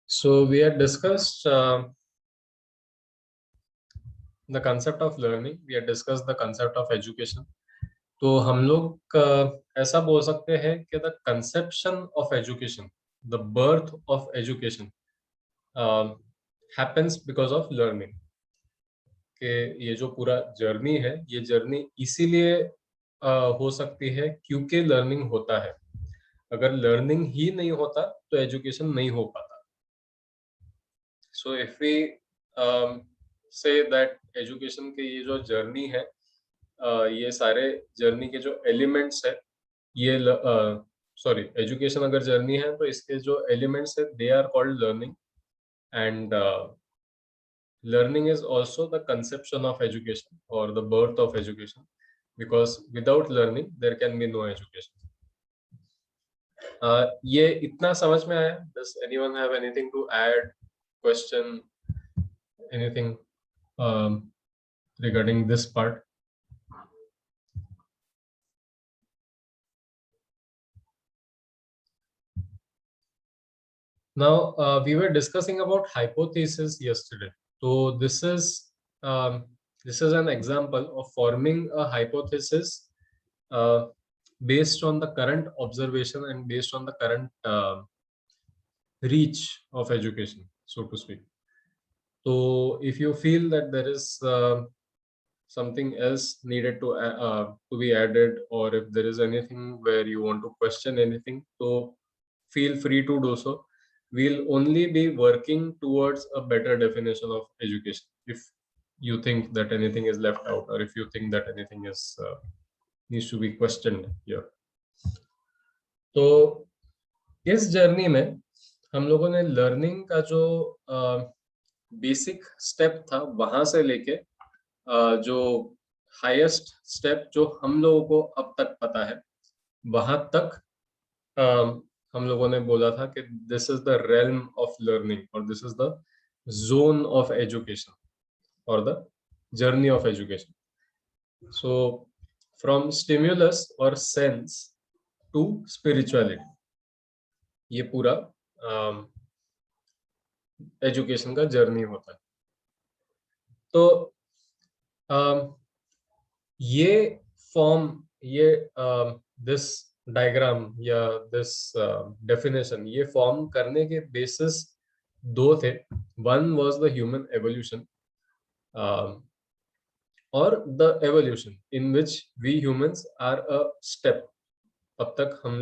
So we had discussed the concept of learning. We had discussed the concept of education. तो हम लोग ऐसा बोल सकते हैं कि the conception of education, the birth of education, happens because of learning. कि ये जो पूरा जर्नी है, ये जर्नी इसीलिए हो सकती है क्योंकि लर्निंग होता है. अगर लर्निंग ही नहीं होता तो एजुकेशन नहीं हो पाता. So if we say that education के ये जो जर्नी है, ये सारे जर्नी के जो एलिमेंट्स है, ये सॉरी एजुकेशन अगर जर्नी है तो इसके जो एलिमेंट्स है they are called learning. And learning is also the conception of education or the birth of education, because without learning there can be no education. ये इतना समझ में आया? Does anyone have anything to add, question, anything regarding this part? Now we were discussing about hypothesis yesterday. So this is an example of forming a hypothesis based on the current observation and based on the current reach of education, so to speak. So if you feel that there is something else needed to be added, or if there is anything where you want to question anything, so feel free to do so. We'll only be working towards a better definition of education if you think that anything is left out, or if you think that anything is needs to be questioned here. तो इस journey में हम लोगों ने learning का जो basic step था वहां से लेके जो हाईएस्ट स्टेप जो हम लोगों को अब तक पता है वहां तक हम लोगों ने बोला था कि this is the realm of learning, और this is the zone of education और the journey of education. So from stimulus और सेंस टू स्पिरिचुअलिटी, ये पूरा एजुकेशन का जर्नी होता है. तो ये फॉर्म, ये दिस डायग्राम या दिस डेफिनेशन, ये फॉर्म करने के बेसिस दो थे. One was the human evolution और the evolution in which we humans are a step. अब तक हम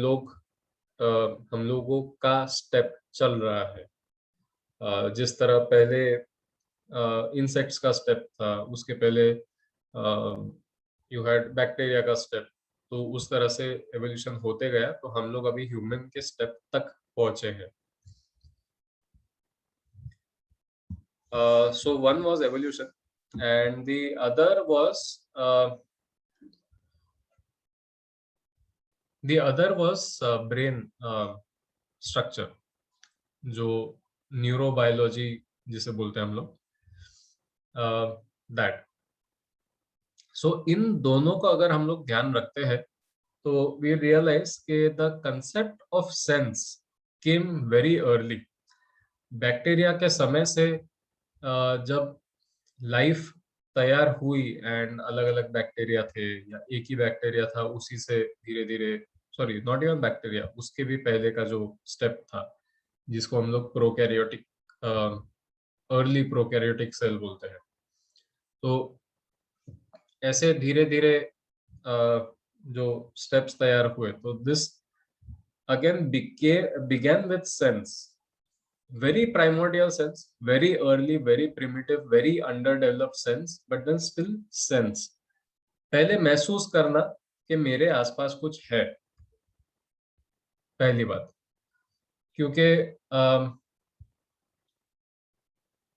लोगों का स्टेप चल रहा है. जिस तरह पहले इंसेक्ट्स का स्टेप था, उसके पहले यू हैड बैक्टीरिया का स्टेप, तो उस तरह से एवोल्यूशन होते गया. तो हम लोग अभी ह्यूमन के स्टेप तक पहुंचे हैं. So one was evolution and the other was brain structure, जो न्यूरोबायोलॉजी जिसे बोलते हैं हम लोग, दैट. सो इन दोनों का अगर हम लोग ध्यान रखते हैं तो वी रियलाइज के the concept of sense came very early. Bacteria के समय से जब लाइफ तैयार हुई एंड अलग अलग बैक्टीरिया थे या एक ही बैक्टीरिया था, उसी से धीरे धीरे, सॉरी नॉट इवन बैक्टीरिया, उसके भी पहले का जो स्टेप था जिसको हम लोग प्रोकैरियोटिक, अर्ली प्रोकैरियोटिक सेल बोलते हैं. तो ऐसे धीरे धीरे जो स्टेप्स तैयार हुए, तो this again began with sense, very primordial sense, very early, very primitive, very underdeveloped sense, but then still sense. पहले महसूस करना कि मेरे आसपास कुछ है, पहली बात. क्योंकि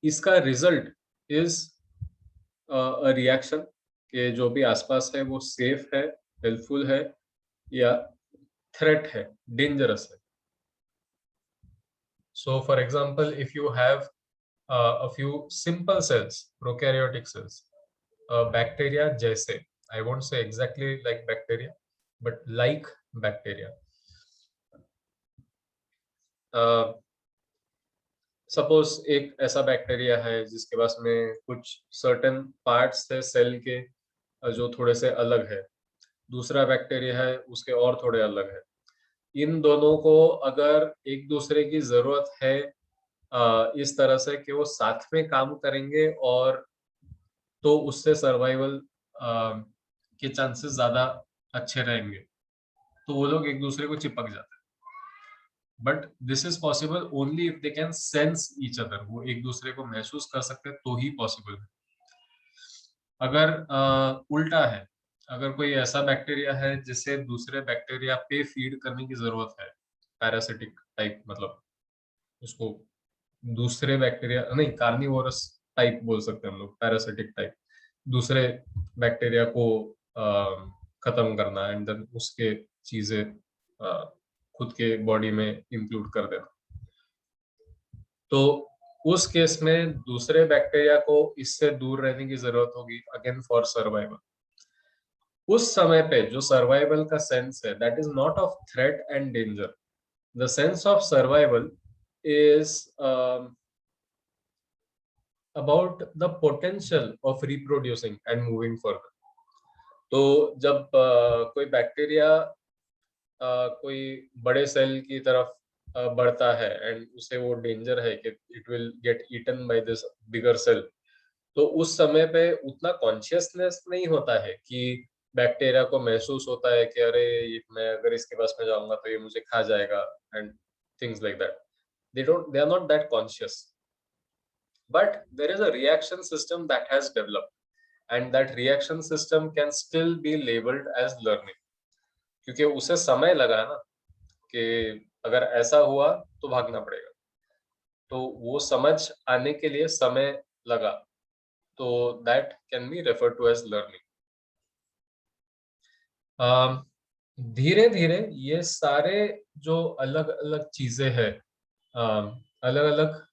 इसका रिजल्ट इज अ रिएक्शन कि जो भी आसपास है वो सेफ है, हेल्पफुल है या थ्रेट है, डेंजरस है. So for example, if you have a few simple cells, prokaryotic cells, bacteria jaise, I won't say exactly like bacteria, but like bacteria. Suppose एक ऐसा बैक्टीरिया है जिसके पास में कुछ सर्टेन पार्ट्स है सेल के जो थोड़े से अलग है, दूसरा बैक्टीरिया है उसके और थोड़े अलग है। इन दोनों को अगर एक दूसरे की जरूरत है इस तरह से कि वो साथ में काम करेंगे, और तो उससे सर्वाइवल के चांसेस ज्यादा अच्छे रहेंगे, तो वो लोग एक दूसरे को चिपक जाते हैं। But this is possible only if they can sense each other, वो एक दूसरे को महसूस कर सकते हैं तो ही पॉसिबल है। अगर उल्टा है, अगर कोई ऐसा बैक्टीरिया है जिसे दूसरे बैक्टीरिया पे फीड करने की जरूरत है, पैरासिटिक टाइप, मतलब उसको दूसरे बैक्टीरिया नहीं, कार्निवोरस टाइप बोल सकते हैं हम लोग, पैरासिटिक टाइप, दूसरे बैक्टीरिया को खत्म करना एंड देन उसके चीजें खुद के बॉडी में इंक्लूड कर देना, तो उस केस में दूसरे बैक्टीरिया को इससे दूर रहने की जरूरत होगी अगेन फॉर सर्वाइवल। उस समय पे जो सर्वाइवल का सेंस है that is not of threat and danger, the sense of survival is about the potential of reproducing and moving further। तो जब कोई बैक्टीरिया कोई बड़े सेल की तरफ बढ़ता है एंड उसे वो डेंजर है कि it will get eaten by this bigger cell, तो उस समय पे उतना कॉन्शियसनेस नहीं होता है कि बैक्टीरिया को महसूस होता है कि अरे मैं अगर इसके पास में जाऊंगा तो ये मुझे खा जाएगा and things like that. They are not that conscious, but there is a reaction system that has developed, and that reaction system can still be labeled as learning, क्योंकि उसे समय लगा ना कि अगर ऐसा हुआ तो भागना पड़ेगा, तो वो समझ आने के लिए समय लगा, तो that can be referred to as learning। धीरे धीरे ये सारे जो अलग अलग चीजें हैं, अलग अलग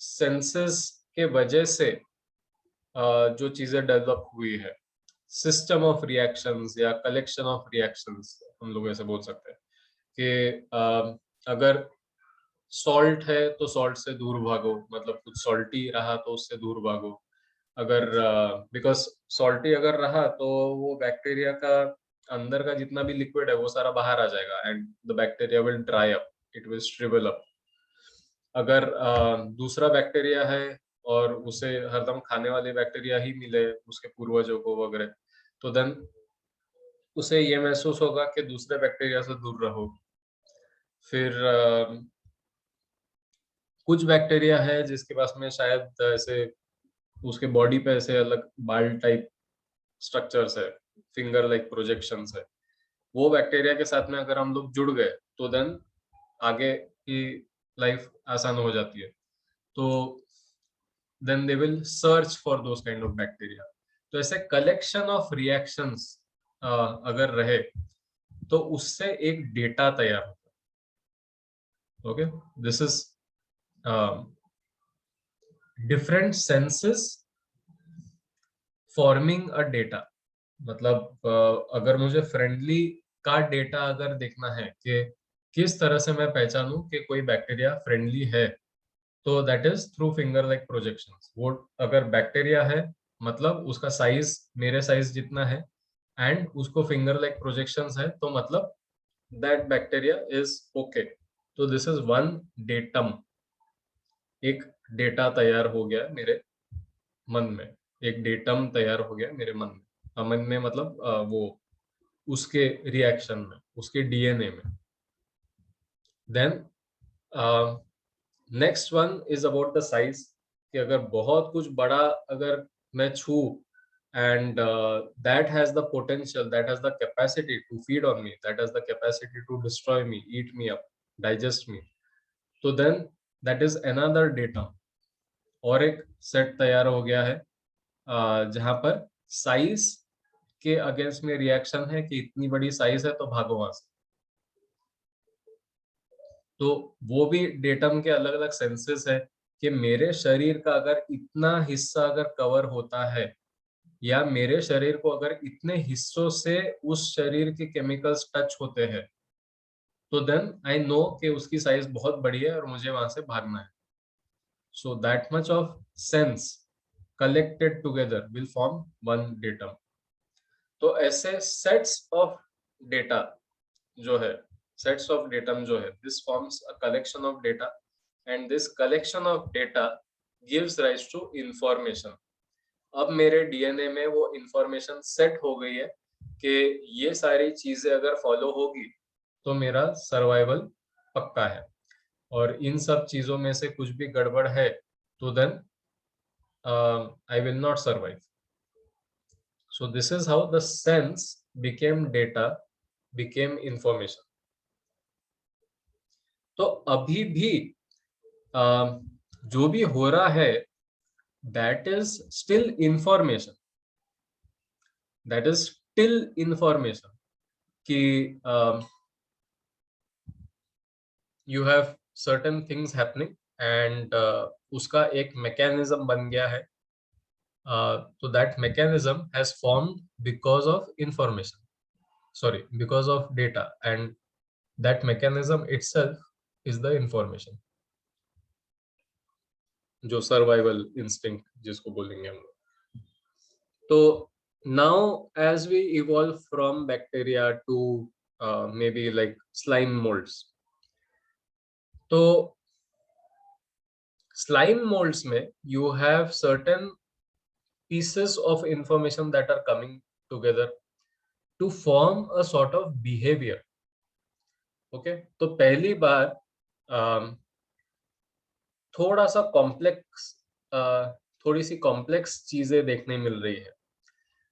सेंसेस के वजह से जो चीजें डेवलप हुई है, सिस्टम ऑफ रिएक्शंस या कलेक्शन ऑफ रिएक्शंस हम लोग ऐसे बोल सकते हैं कि अगर सॉल्ट है तो सॉल्ट से दूर भागो, मतलब कुछ सॉल्टी रहा तो उससे दूर भागो। अगर बिकॉज सॉल्टी अगर रहा तो वो बैक्टीरिया का अंदर का जितना भी लिक्विड है वो सारा बाहर आ जाएगा and the bacteria will dry up, it will shrivel up. अगर दूसरा बैक्टीरिया है और उसे हरदम खाने वाले बैक्टीरिया ही मिले उसके पूर्वजों को वगैरह, तो देन उसे ये महसूस होगा कि दूसरे बैक्टीरिया से दूर रहो। फिर कुछ बैक्टीरिया है जिसके पास में शायद ऐसे उसके बॉडी पे ऐसे अलग बाल टाइप स्ट्रक्चर्स है, फिंगर लाइक प्रोजेक्शंस है, वो बैक्टीरिया के साथ में अगर हम लोग जुड़ गए तो देन आगे की लाइफ आसान हो जाती है, तो then they will search for those kind of bacteria। तो ऐसे कलेक्शन ऑफ रिएक्शंस अगर रहे तो उससे एक डेटा तैयार होता है। Okay, this is different senses forming a data. मतलब अगर मुझे फ्रेंडली का डेटा अगर देखना है कि किस तरह से मैं पहचानूं कि कोई बैक्टीरिया फ्रेंडली है, तो that is through finger like projections. वो अगर बैक्टीरिया है मतलब उसका साइज मेरे साइज जितना है एंड उसको फिंगर लाइक प्रोजेक्शंस है, तो मतलब दैट बैक्टीरिया इज ओके। तो दिस इज वन डेटम, एक डेटा तैयार हो गया मेरे मन में, एक डेटम तैयार हो गया मेरे मन में। मन में मतलब वो उसके रिएक्शन में, उसके डीएनए में। Then next one is about the size, कि अगर बहुत कुछ बड़ा अगर मैं छू and that has the potential, that has the capacity to feed on me, that has the capacity to destroy me, eat me up, digest me, तो then that is another data. और एक सेट तैयार हो गया है जहां पर size के अगेंस्ट में रिएक्शन है कि इतनी बड़ी साइज है तो भागो वहां से। तो वो भी डेटम के अलग अलग सेंसेस है कि मेरे शरीर का अगर इतना हिस्सा अगर कवर होता है, या मेरे शरीर को अगर इतने हिस्सों से उस शरीर के केमिकल्स टच होते हैं, तो देन आई नो कि उसकी साइज बहुत बड़ी है और मुझे वहां से भागना है। So that much of sense collected together will form one datum. तो ऐसे sets of data जो है, sets of datum जो है, this forms a collection of data, and this collection of data gives rise to information. अब मेरे DNA में वो इंफॉर्मेशन सेट हो गई है कि ये सारी चीजें अगर फॉलो होगी तो मेरा सर्वाइवल पक्का है, और इन सब चीजों में से कुछ भी गड़बड़ है तो then I will not survive. So this is how the sense became data, became information. तो अभी भी जो भी हो रहा है that is still information. That is still information. कि you have certain things happening and उसका एक mechanism बन गया है. So that mechanism has formed because of information. Sorry, because of data, and that mechanism itself is the information. जो survival instinct जिसको बोलेंगे हम लोग. तो now as we evolve from bacteria to maybe like slime molds, तो slime molds में you have certain pieces of information that are coming together to form a sort of behavior. Okay, तो पहली बार थोड़ा सा कॉम्प्लेक्स थोड़ी C complex चीजें देखने मिल रही है,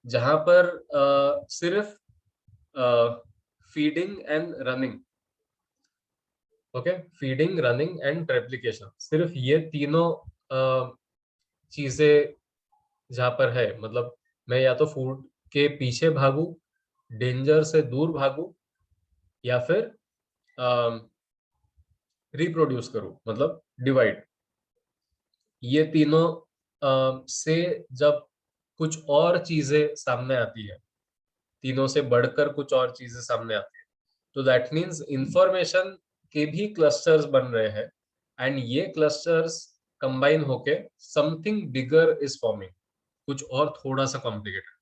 जहां पर सिर्फ feeding and running, okay, feeding, running and replication, सिर्फ ये तीनों चीजें जहां पर है, मतलब मैं या तो फूड के पीछे भागू, डेंजर से दूर भागू, या फिर रिप्रोड्यूस करूं, मतलब डिवाइड. ये तीनों से जब कुछ और चीजें सामने आती है, तीनों से बढ़कर कुछ और चीजें सामने आती है, तो दैट मीन्स इंफॉर्मेशन के भी क्लस्टर्स बन रहे हैं, एंड ये क्लस्टर्स कंबाइन होके समथिंग बिगर इज फॉर्मिंग, कुछ और थोड़ा सा कॉम्प्लिकेटेड.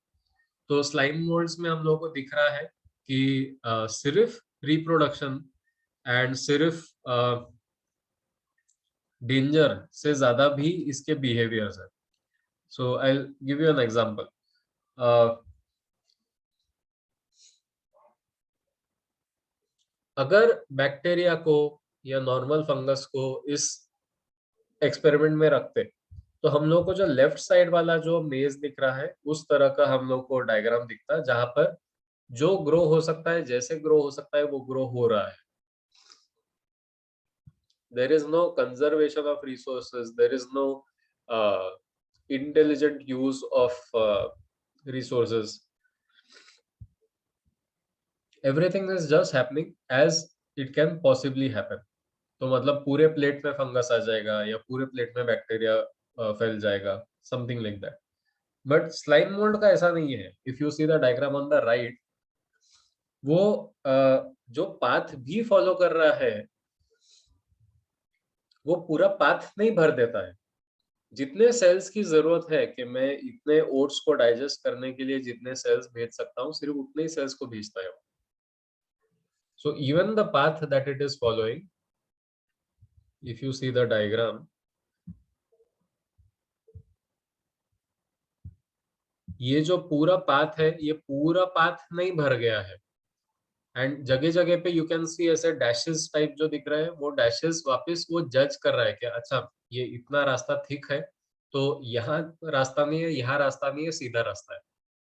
तो स्लाइम मोल्ड्स में हम लोगों को दिख रहा है कि सिर्फ रिप्रोडक्शन एंड सिर्फ डेंजर से ज्यादा भी इसके बिहेवियर्स है. So I give you an example. अगर बैक्टीरिया को या नॉर्मल फंगस को इस एक्सपेरिमेंट में रखते, तो हम लोग को जो लेफ्ट साइड वाला जो मेज दिख रहा है, उस तरह का हम लोग को डायग्राम दिखता है, जहां पर जो ग्रो हो सकता है, जैसे ग्रो हो सकता है, वो ग्रो हो रहा है. There is no conservation of resources, there is no intelligent use of resources. Everything is just happening as it can possibly happen. तो मतलब पूरे प्लेट में फंगस आ जाएगा या पूरे प्लेट में बैक्टीरिया फैल जाएगा, something like that. But slime mould का ऐसा नहीं है. If you see the diagram on the right, वो जो पाथ भी फॉलो कर रहा है, वो पूरा पाथ नहीं भर देता है. जितने सेल्स की जरूरत है कि मैं इतने ओट्स को डाइजेस्ट करने के लिए जितने सेल्स भेज सकता हूँ, सिर्फ उतने ही सेल्स को भेजता है. So even the path that it is following, if you see the diagram, ये जो पूरा पाथ है, ये पूरा पाथ नहीं भर गया है, एंड जगह जगह पे यू कैन सी ऐसे डैशेस टाइप जो दिख रहे हैं, वो डैशेस वापस वो जज कर रहा है कि अच्छा ये इतना रास्ता थिक है, तो यहाँ रास्ता नहीं है, यहाँ रास्ता नहीं है, सीधा रास्ता है.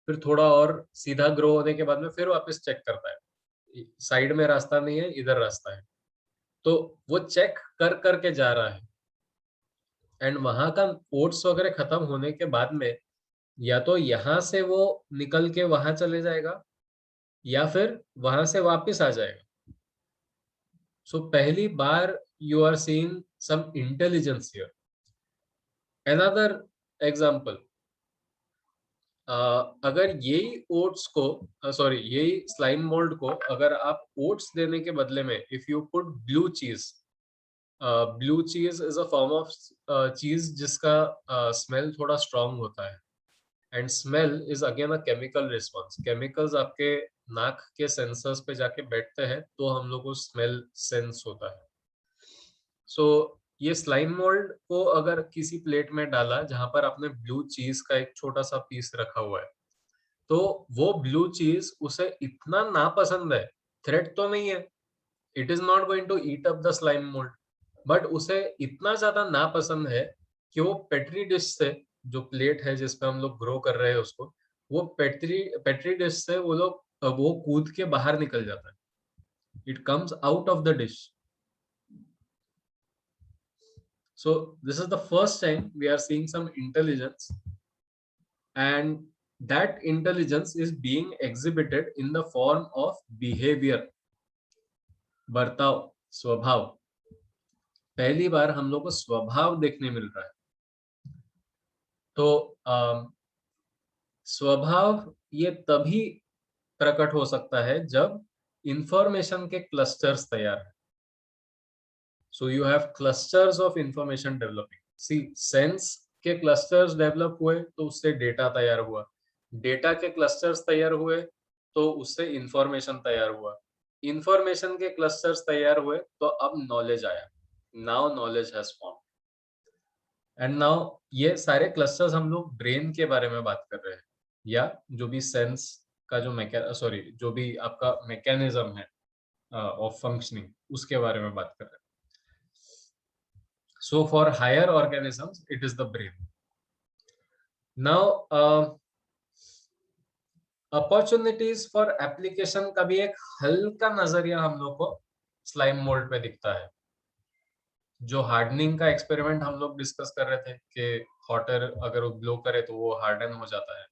फिर थोड़ा और सीधा ग्रो होने के बाद में फिर वापस चेक करता है, साइड में रास्ता नहीं है, इधर रास्ता है. तो वो चेक कर करके जा रहा है, एंड वहां का ओट्स वगैरह खत्म होने के बाद में या तो यहाँ से वो निकल के वहां चले जाएगा, या फिर वहां से वापस आ जाएगा. सो पहली बार you are seeing some intelligence here. Another example, अगर यही ओट्स को, सॉरी यही स्लाइम मोल्ड को, अगर आप ओट्स देने के बदले में इफ यू पुट ब्लू चीज ब्लू चीज इज अ फॉर्म ऑफ चीज जिसका स्मेल थोड़ा स्ट्रांग होता है, and smell is again a chemical response. Chemicals आपके नाक के सेंसर्स पे जाके बैठते हैं तो हम लोग को स्मेल सेंस होता है। सो ये स्लाइम मोल्ड को अगर किसी प्लेट में डाला जहां पर आपने ब्लू चीज का एक छोटा सा पीस रखा हुआ है, तो वो ब्लू चीज उसे इतना नापसंद है, थ्रेट तो नहीं है, it is not going to eat up the slime mould, but उसे इतना ज्यादा नापसंद है कि वो पेट्री डिश से, जो प्लेट है जिसपे हम लोग ग्रो कर रहे हैं उसको, वो पेट्री पेट्री डिश से वो कूद के बाहर निकल जाता है, it comes out of the dish. So this is the first time we are seeing some intelligence, and that intelligence is being exhibited in the form of behavior, बर्ताव, स्वभाव। पहली बार हम लोग को स्वभाव देखने मिल रहा है। तो स्वभाव ये तभी प्रकट हो सकता है जब इंफॉर्मेशन के क्लस्टर्स तैयार है। So you have clusters of information developing. See, sense के क्लस्टर्स डेवलप हुए तो उससे डेटा तैयार हुआ, डेटा के क्लस्टर्स तैयार हुए तो उससे इंफॉर्मेशन तैयार हुआ, इंफॉर्मेशन के क्लस्टर्स तैयार हुए तो अब नॉलेज आया, now knowledge has form. And now ये सारे क्लस्टर्स हम लोग ब्रेन के बारे में बात कर रहे हैं, या जो भी सेंस का जो भी आपका मैकेनिज्म है ऑफ फंक्शनिंग, उसके बारे में बात कर रहे हैं। So for higher organisms, it is the brain. Now, opportunities for application का भी एक हल्का नजरिया हम लोग को स्लाइम मोल्ड पे दिखता है। जो हार्डनिंग का एक्सपेरिमेंट हम लोग डिस्कस कर रहे थे कि हॉट एयर अगर वो ब्लो करे तो वो हार्डन हो जाता है,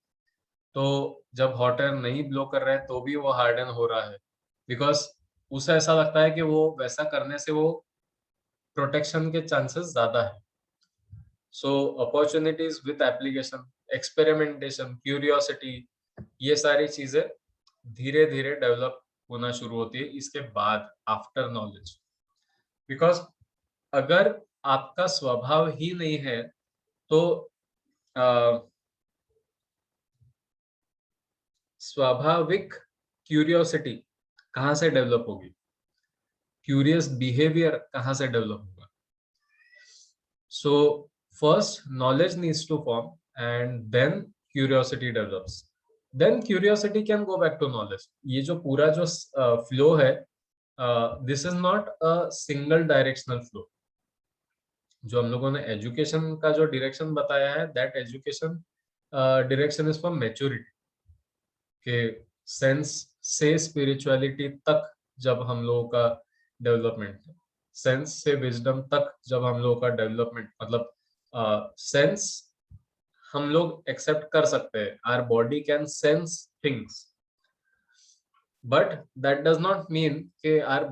तो जब हॉट एयर नहीं ब्लो कर रहा है तो भी वो हार्डन हो रहा है, बिकॉज उसे ऐसा लगता है कि वो वैसा करने से वो प्रोटेक्शन के चांसेस ज्यादा है। So opportunities with application, experimentation, curiosity, ये सारी चीजें धीरे धीरे डेवलप होना शुरू होती है इसके बाद, आफ्टर नॉलेज। बिकॉज अगर आपका स्वभाव ही नहीं है तो स्वाभाविक क्यूरियोसिटी कहाँ से डेवलप होगी, क्यूरियस बिहेवियर कहाँ से डेवलप होगा। So first knowledge needs to form and then curiosity develops, then curiosity can go back to knowledge. ये जो पूरा जो फ्लो है, this is not a single directional flow. जो हम लोगों ने एजुकेशन का जो डायरेक्शन बताया है, that education direction is for maturity, के सेंस से स्पिरिचुअलिटी तक जब हम लोगों का डेवलपमेंट, सेंस से विजडम तक जब हम लोगों का डेवलपमेंट, मतलब सेंस हम लोग एक्सेप्ट कर सकते हैं, our body can sense things, but that does not mean कि our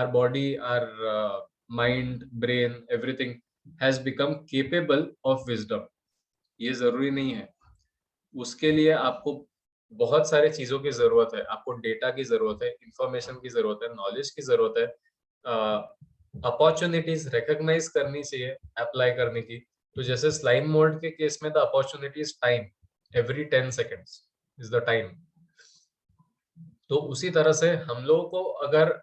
body our mind, brain, everything has become capable of wisdom. ये जरूरी नहीं है। उसके लिए आपको बहुत सारे चीजों की जरूरत है, आपको डेटा की जरूरत है, इंफॉर्मेशन की जरूरत है, नॉलेज की जरूरत है, अपॉर्चुनिटीज रिकॉग्नाइज करनी चाहिए अप्लाई करने की। तो जैसे स्लाइम मोल्ड के केस में the opportunity is time, every 10 seconds is the time. तो उसी तरह से हम लोगों को अगर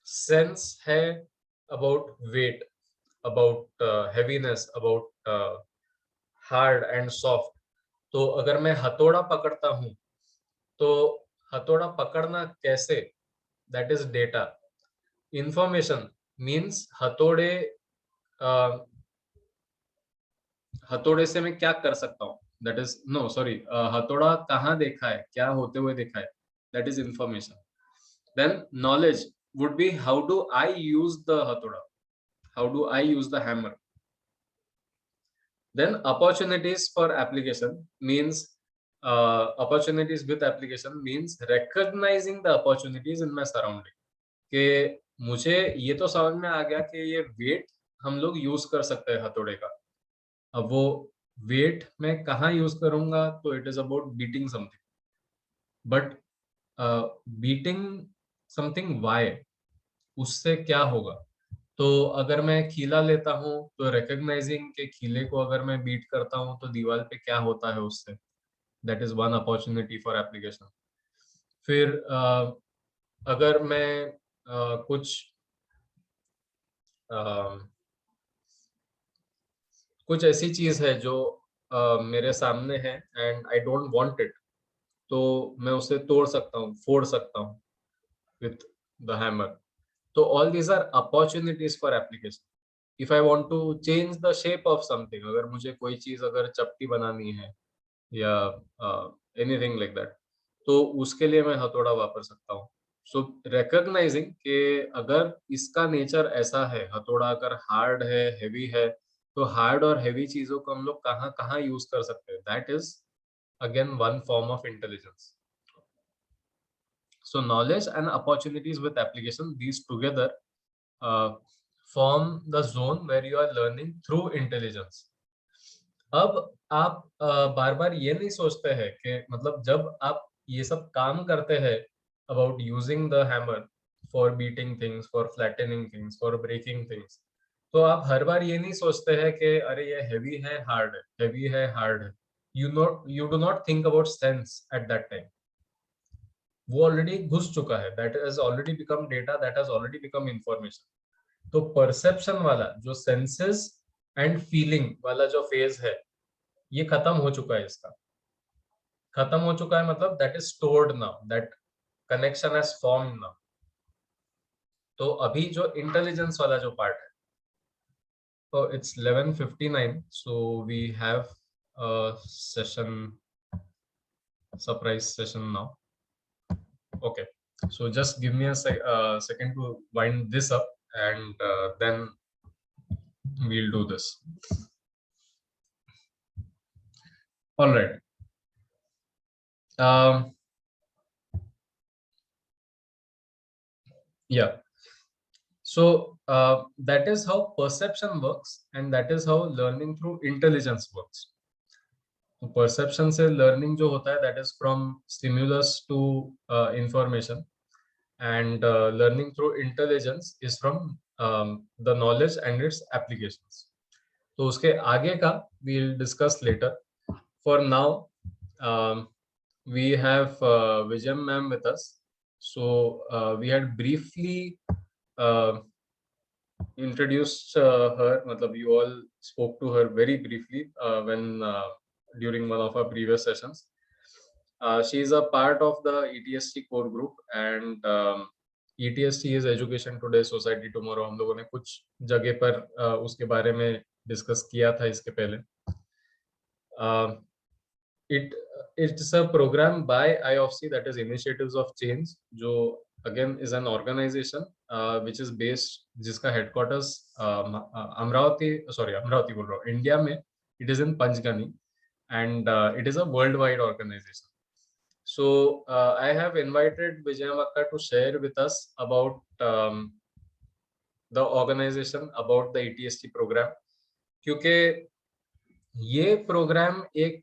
सेंस है about wait, about heaviness, about hard and soft, तो अगर मैं हथौड़ा पकड़ता हूं तो हथौड़ा पकड़ना कैसे, that is data. Information means हथौड़े से मैं क्या कर सकता हूँ, दैट इज नो सॉरी, हथौड़ा कहाँ देखा है, क्या होते हुए देखा है, that is information. Then knowledge would be how do I use the hatoda, how do I use the hammer. Then opportunities for application means opportunities with application means recognizing the opportunities in my surrounding, कि मुझे ये तो समझ में आ गया कि ये wait हम लोग यूज कर सकते हैं हथौड़े का। अब वो वेट मैं कहाँ यूज करूंगा, तो it is about beating something, but beating something Y, उससे क्या होगा? तो अगर मैं खीला लेता हूँ तो रिकॉग्नाइजिंग के खीले को अगर मैं बीट करता हूँ तो दीवार पे क्या होता है उससे, that is one opportunity for application. फिर अगर मैं कुछ अ, कुछ ऐसी चीज है जो मेरे सामने है and I don't want it, तो मैं उसे तोड़ सकता हूँ, फोड़ सकता हूँ विथ द हैमर। तो all these are opportunities for application. If I want to change the shape of something, अगर मुझे कोई चीज अगर चपटी बनानी है या एनीथिंग लाइक दैट, तो उसके लिए मैं हथौड़ा वापर सकता हूँ। सो रिकॉग्नाइजिंग कि अगर इसका नेचर ऐसा है, हथौड़ा अगर हार्ड है, हेवी है, तो हार्ड और हेवी चीजों को हम लोग कहाँ कहाँ यूज कर सकते हैं, that is again one form of intelligence. So knowledge and opportunities with application, these together uh, form the zone where you are learning through intelligence. अब आप बार बार ये नहीं सोचते हैं कि मतलब जब आप ये सब काम करते हैं about using the hammer for beating things, for flattening things, for breaking things, तो आप हर बार ये नहीं सोचते हैं कि अरे ये heavy है, hard है, heavy है, hard है. You do not think about sense at that time. वो ऑलरेडी घुस चुका है, that has already become data, that has already become information. तो परसेप्शन वाला जो सेंसेस एंड फीलिंग वाला जो फेज है, ये खत्म हो चुका है. इसका खत्म हो चुका है मतलब that is stored now, that connection has form now. तो अभी जो इंटेलिजेंस वाला जो पार्ट है, तो it's 11:59, so we have session, surprise session now. Okay, so just give me a second to wind this up, and then we'll do this. All right. Um, yeah. So that is how perception works, and that is how learning through intelligence works. So perception से learning जो होता है, that is from stimulus to information, and learning through intelligence is from the knowledge and its applications. तो उसके आगे का we'll discuss later. For now, we have Vijay ma'am with us. So we had briefly uh, introduced her. Matlab, you all spoke to her very briefly when during one of our previous sessions. She is a part of the ETST core group, and ETST is Education Today, Society Tomorrow. हम लोगों ने कुछ जगह पर उसके बारे में discuss किया था इसके पहले. It's a program by IOFC, that is Initiatives of Change, जो again is an organization which is based, जिसका headquarters अमरावती बोल रहा हूँ, इंडिया में. It is in Panchgani, and it is a worldwide organization. So I have invited Vijay Akka to share with us about the organization, about the ETST program, क्योंकि ये programme एक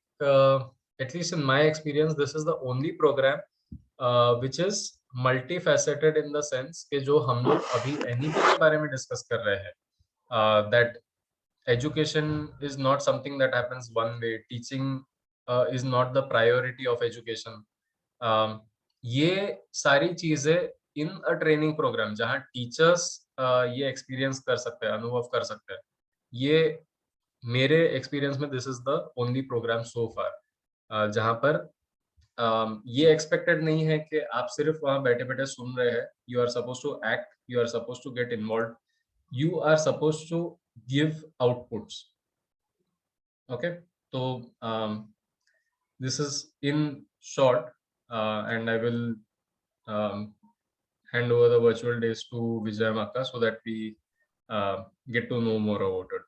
at least in my experience, this is the only program which is multifaceted in the sense कि जो हम लोग अभी NEP के बारे में डिस्कस कर रहे हैं, that education is not something that happens one way, teaching is not the priority of education. ये सारी चीजें इन अ ट्रेनिंग प्रोग्राम जहाँ टीचर्स ये एक्सपीरियंस कर सकते हैं, अनुभव कर सकते हैं, ये मेरे एक्सपीरियंस में this is the only programme so far जहां पर ये एक्सपेक्टेड नहीं है कि आप सिर्फ वहां बैठे बैठे सुन रहे हैं. You are suppose to act, you are suppose to get involve, you are suppose to give outputs. Okay, तो this is in short, and I will hand over the virtual days to Vijay Akka so that we get to know more about it.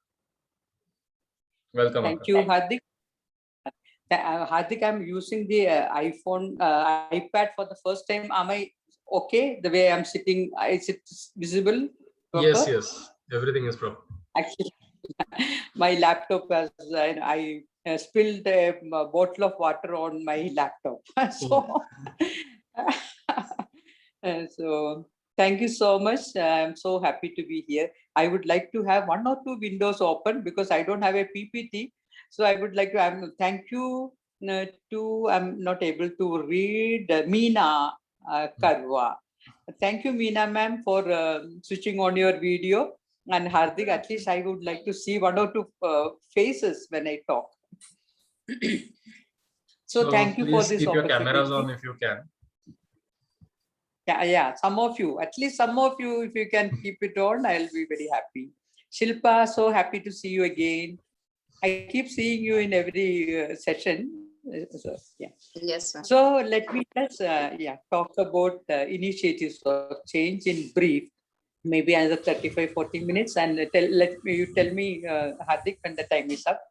Welcome. Thank Akka. you, Hardik. Hardik, I'm using the iPad for the first time. Am I okay the way I'm sitting? Is it visible? Proper? Yes, yes. Everything is proper. Actually, my laptop has, I spilled a bottle of water on my laptop. So, so Thank you so much. I'm so happy to be here. I would like to have 1 or 2 windows open because I don't have a PPT. So I would like to thank you to, I'm not able to read, Meena Karwa. Thank you, Meena ma'am, for switching on your video. And Hardik, at least I would like to see 1 or 2 faces when I talk. So thank you for please this keep your opportunity. cameras on if you can. Yeah, some of you, at least some of you, if you can keep it on, I'll be very happy. Shilpa, so happy to see you again. I keep seeing you in every session. So, yeah. Yes, sir. So let me just talk about initiatives of change in brief, maybe another 35-40 minutes, and you tell me, Hardik, when the time is up.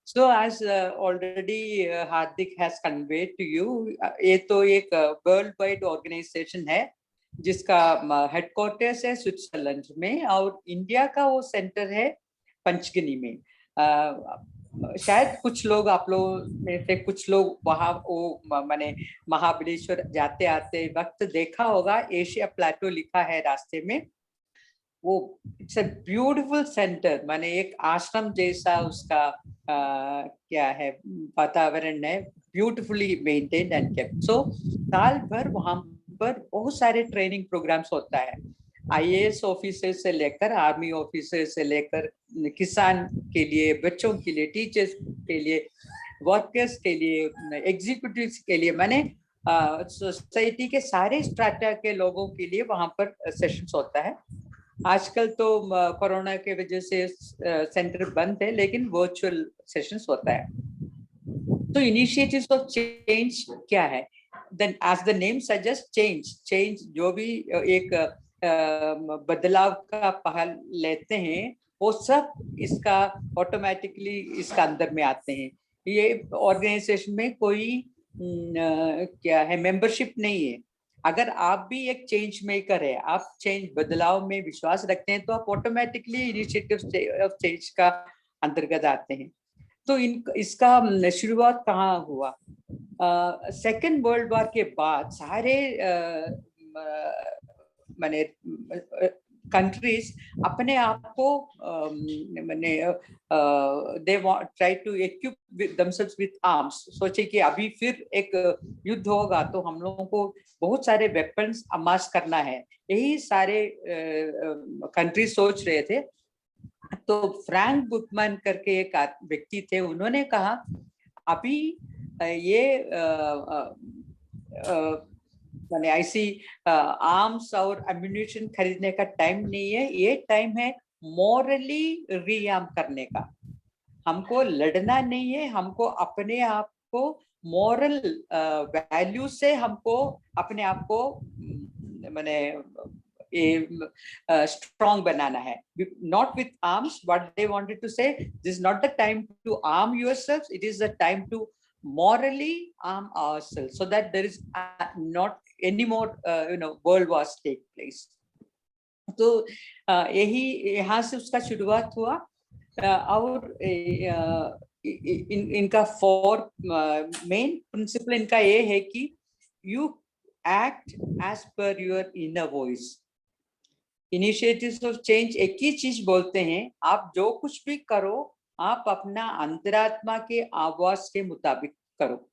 So as already Hardik has conveyed to you, ये तो एक world wide organisation है जिसका headquarters है Switzerland में और India का वो सेंटर है पंचगनी में. शायद कुछ लोग आप लोग में से कुछ लोग वहाँ वो माने महाबलेश्वर जाते आते वक्त देखा होगा, एशिया प्लेटो लिखा है रास्ते में. वो इट्स अ ब्यूटीफुल सेंटर, माने एक आश्रम जैसा उसका क्या है वातावरण है, ब्यूटीफुली मेंटेन्ड एंड केप्ट. सो साल भर वहां पर बहुत सारे ट्रेनिंग प्रोग्राम्स होता है, आईएएस ऑफिसर से लेकर आर्मी ऑफिसर से लेकर किसान के लिए, बच्चों के लिए, टीचर्स के लिए, वर्कर्स के लिए, एग्जीक्यूटिव्स के लिए, माने सोसाइटी के सारे स्ट्राटा के लोगों के लिए वहां पर सेशंस होता है. आजकल तो कोरोना के वजह से सेंटर बंद है, लेकिन वर्चुअल सेशंस होता है. तो इनिशिएटिव्स ऑफ चेंज क्या है? Then as the name suggest, change जो भी एक बदलाव का पहल लेते हैं वो सब इसका ऑटोमेटिकली इसका अंदर में आते हैं. ये ऑर्गेनाइजेशन में कोई क्या है मेंबरशिप नहीं है. अगर आप भी एक चेंज मेकर है, आप चेंज बदलाव में विश्वास रखते हैं, तो आप ऑटोमेटिकली इनिशिएटिव ऑफ चेंज का अंतर्गत आते हैं. तो इसका शुरुआत कहाँ हुआ? सेकेंड वर्ल्ड वॉर के बाद सारे माने कंट्रीज अपने आप को माने they try to equip themselves with arms. सोचे कि अभी फिर एक युद्ध होगा तो हम लोगों को बहुत सारे वेपन्स अमास करना है, यही सारे कंट्रीज सोच रहे थे. तो फ्रैंक बुकमैन करके एक व्यक्ति थे, उन्होंने कहा अभी ये माने ऐसी आर्म्स और एम्युनिशन खरीदने का टाइम नहीं है, ये टाइम है मॉरली रीआर्म करने का. हमको लड़ना नहीं है, हमको अपने आप को मॉरल वैल्यू से हमको अपने आप को माने strong बनाना है. Not with arms. What they wanted to say, this is not the time to arm yourselves. It is the time to morally arm ourselves, so that there is not any more world wars take place. तो यही यहाँ से उसका शुरुआत हुआ. और इनका 4 main principal इनका ये है कि you act as per your inner voice. Initiatives of change एक ही चीज बोलते हैं, आप जो कुछ भी करो आप अपना अंतरात्मा के आवाज के मुताबिक करो.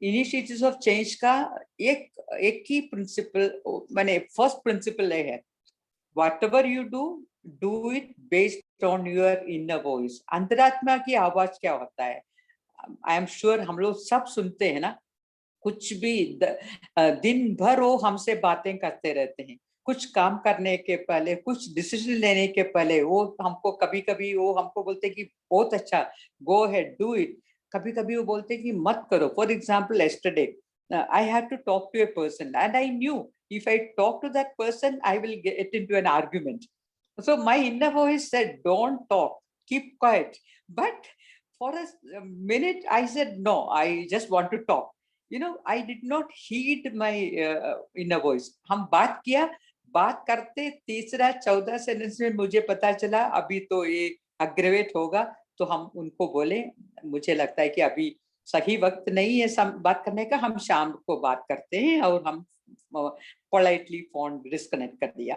इनिशिएटिव्स ऑफ चेंज का एक ही प्रिंसिपल माने फर्स्ट प्रिंसिपल है, whatever you do it based on your inner voice. अंतरात्मा की आवाज क्या होता है? आई एम श्योर हम लोग सब सुनते हैं ना, कुछ भी दिन भर वो हमसे बातें करते रहते हैं. कुछ काम करने के पहले, कुछ डिसीजन लेने के पहले वो हमको कभी वो हमको बोलते कि बहुत अच्छा, गो अहेड, डू इट. कभी कभी वो बोलते कि मत करो. For example yesterday I had to talk to a person and I knew if I talk to that person I will get into an argument. So my inner voice said don't talk, keep quiet. But for a minute I said no, I just want to talk. I did not heed my inner voice. हम बात करते 13-14 sentence में मुझे पता चला अभी तो ये अग्रेवेट होगा, तो हम उनको बोले मुझे लगता है कि अभी सही वक्त नहीं है बात करने का, हम शाम को बात करते हैं और हम पोलाइटली फोन डिस्कनेक्ट कर दिया।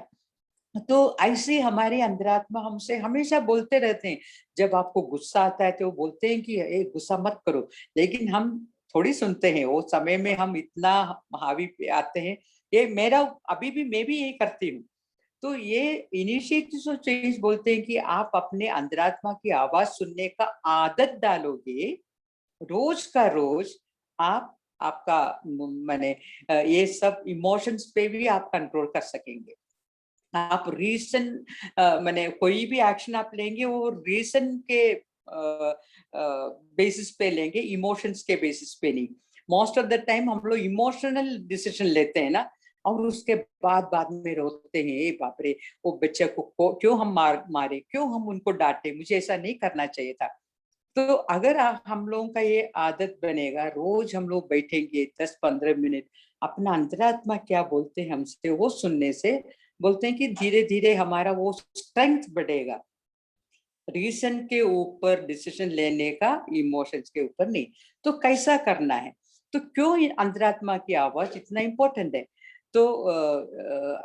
तो ऐसे हमारे अंतरात्मा हमसे हमेशा बोलते रहते हैं। जब आपको गुस्सा आता है तो वो बोलते हैं कि ए गुस्सा मत करो, लेकिन हम थोड़ी सुनते हैं। वो समय में हम इतना हावी पे आते हैं। ये मेरा अभी भी मैं भी यही करती हूँ। तो ये इनिशिएटिव्स ऑफ चेंज बोलते हैं कि आप अपने अंतरात्मा की आवाज सुनने का आदत डालोगे, रोज का रोज आप आपका माने ये सब इमोशंस पे भी आप कंट्रोल कर सकेंगे। आप रीजन माने कोई भी एक्शन आप लेंगे वो रीजन के बेसिस पे लेंगे, इमोशंस के बेसिस पे नहीं। मोस्ट ऑफ द टाइम हम लोग इमोशनल डिसीजन लेते हैं ना, और उसके बाद में रोते हैं, ए बाप रे वो बच्चे को क्यों हम मारे, क्यों हम उनको डांटे, मुझे ऐसा नहीं करना चाहिए था। तो अगर हम लोगों का ये आदत बनेगा, रोज हम लोग बैठेंगे 10-15 मिनट अपना अंतरात्मा क्या बोलते हैं हमसे वो सुनने से, बोलते हैं कि धीरे धीरे हमारा वो स्ट्रेंथ बढ़ेगा, रीजन के ऊपर डिसीजन लेने का, इमोशंस के ऊपर नहीं। तो कैसा करना है, तो क्यों ये अंतरात्मा की आवाज इतना इम्पोर्टेंट है? तो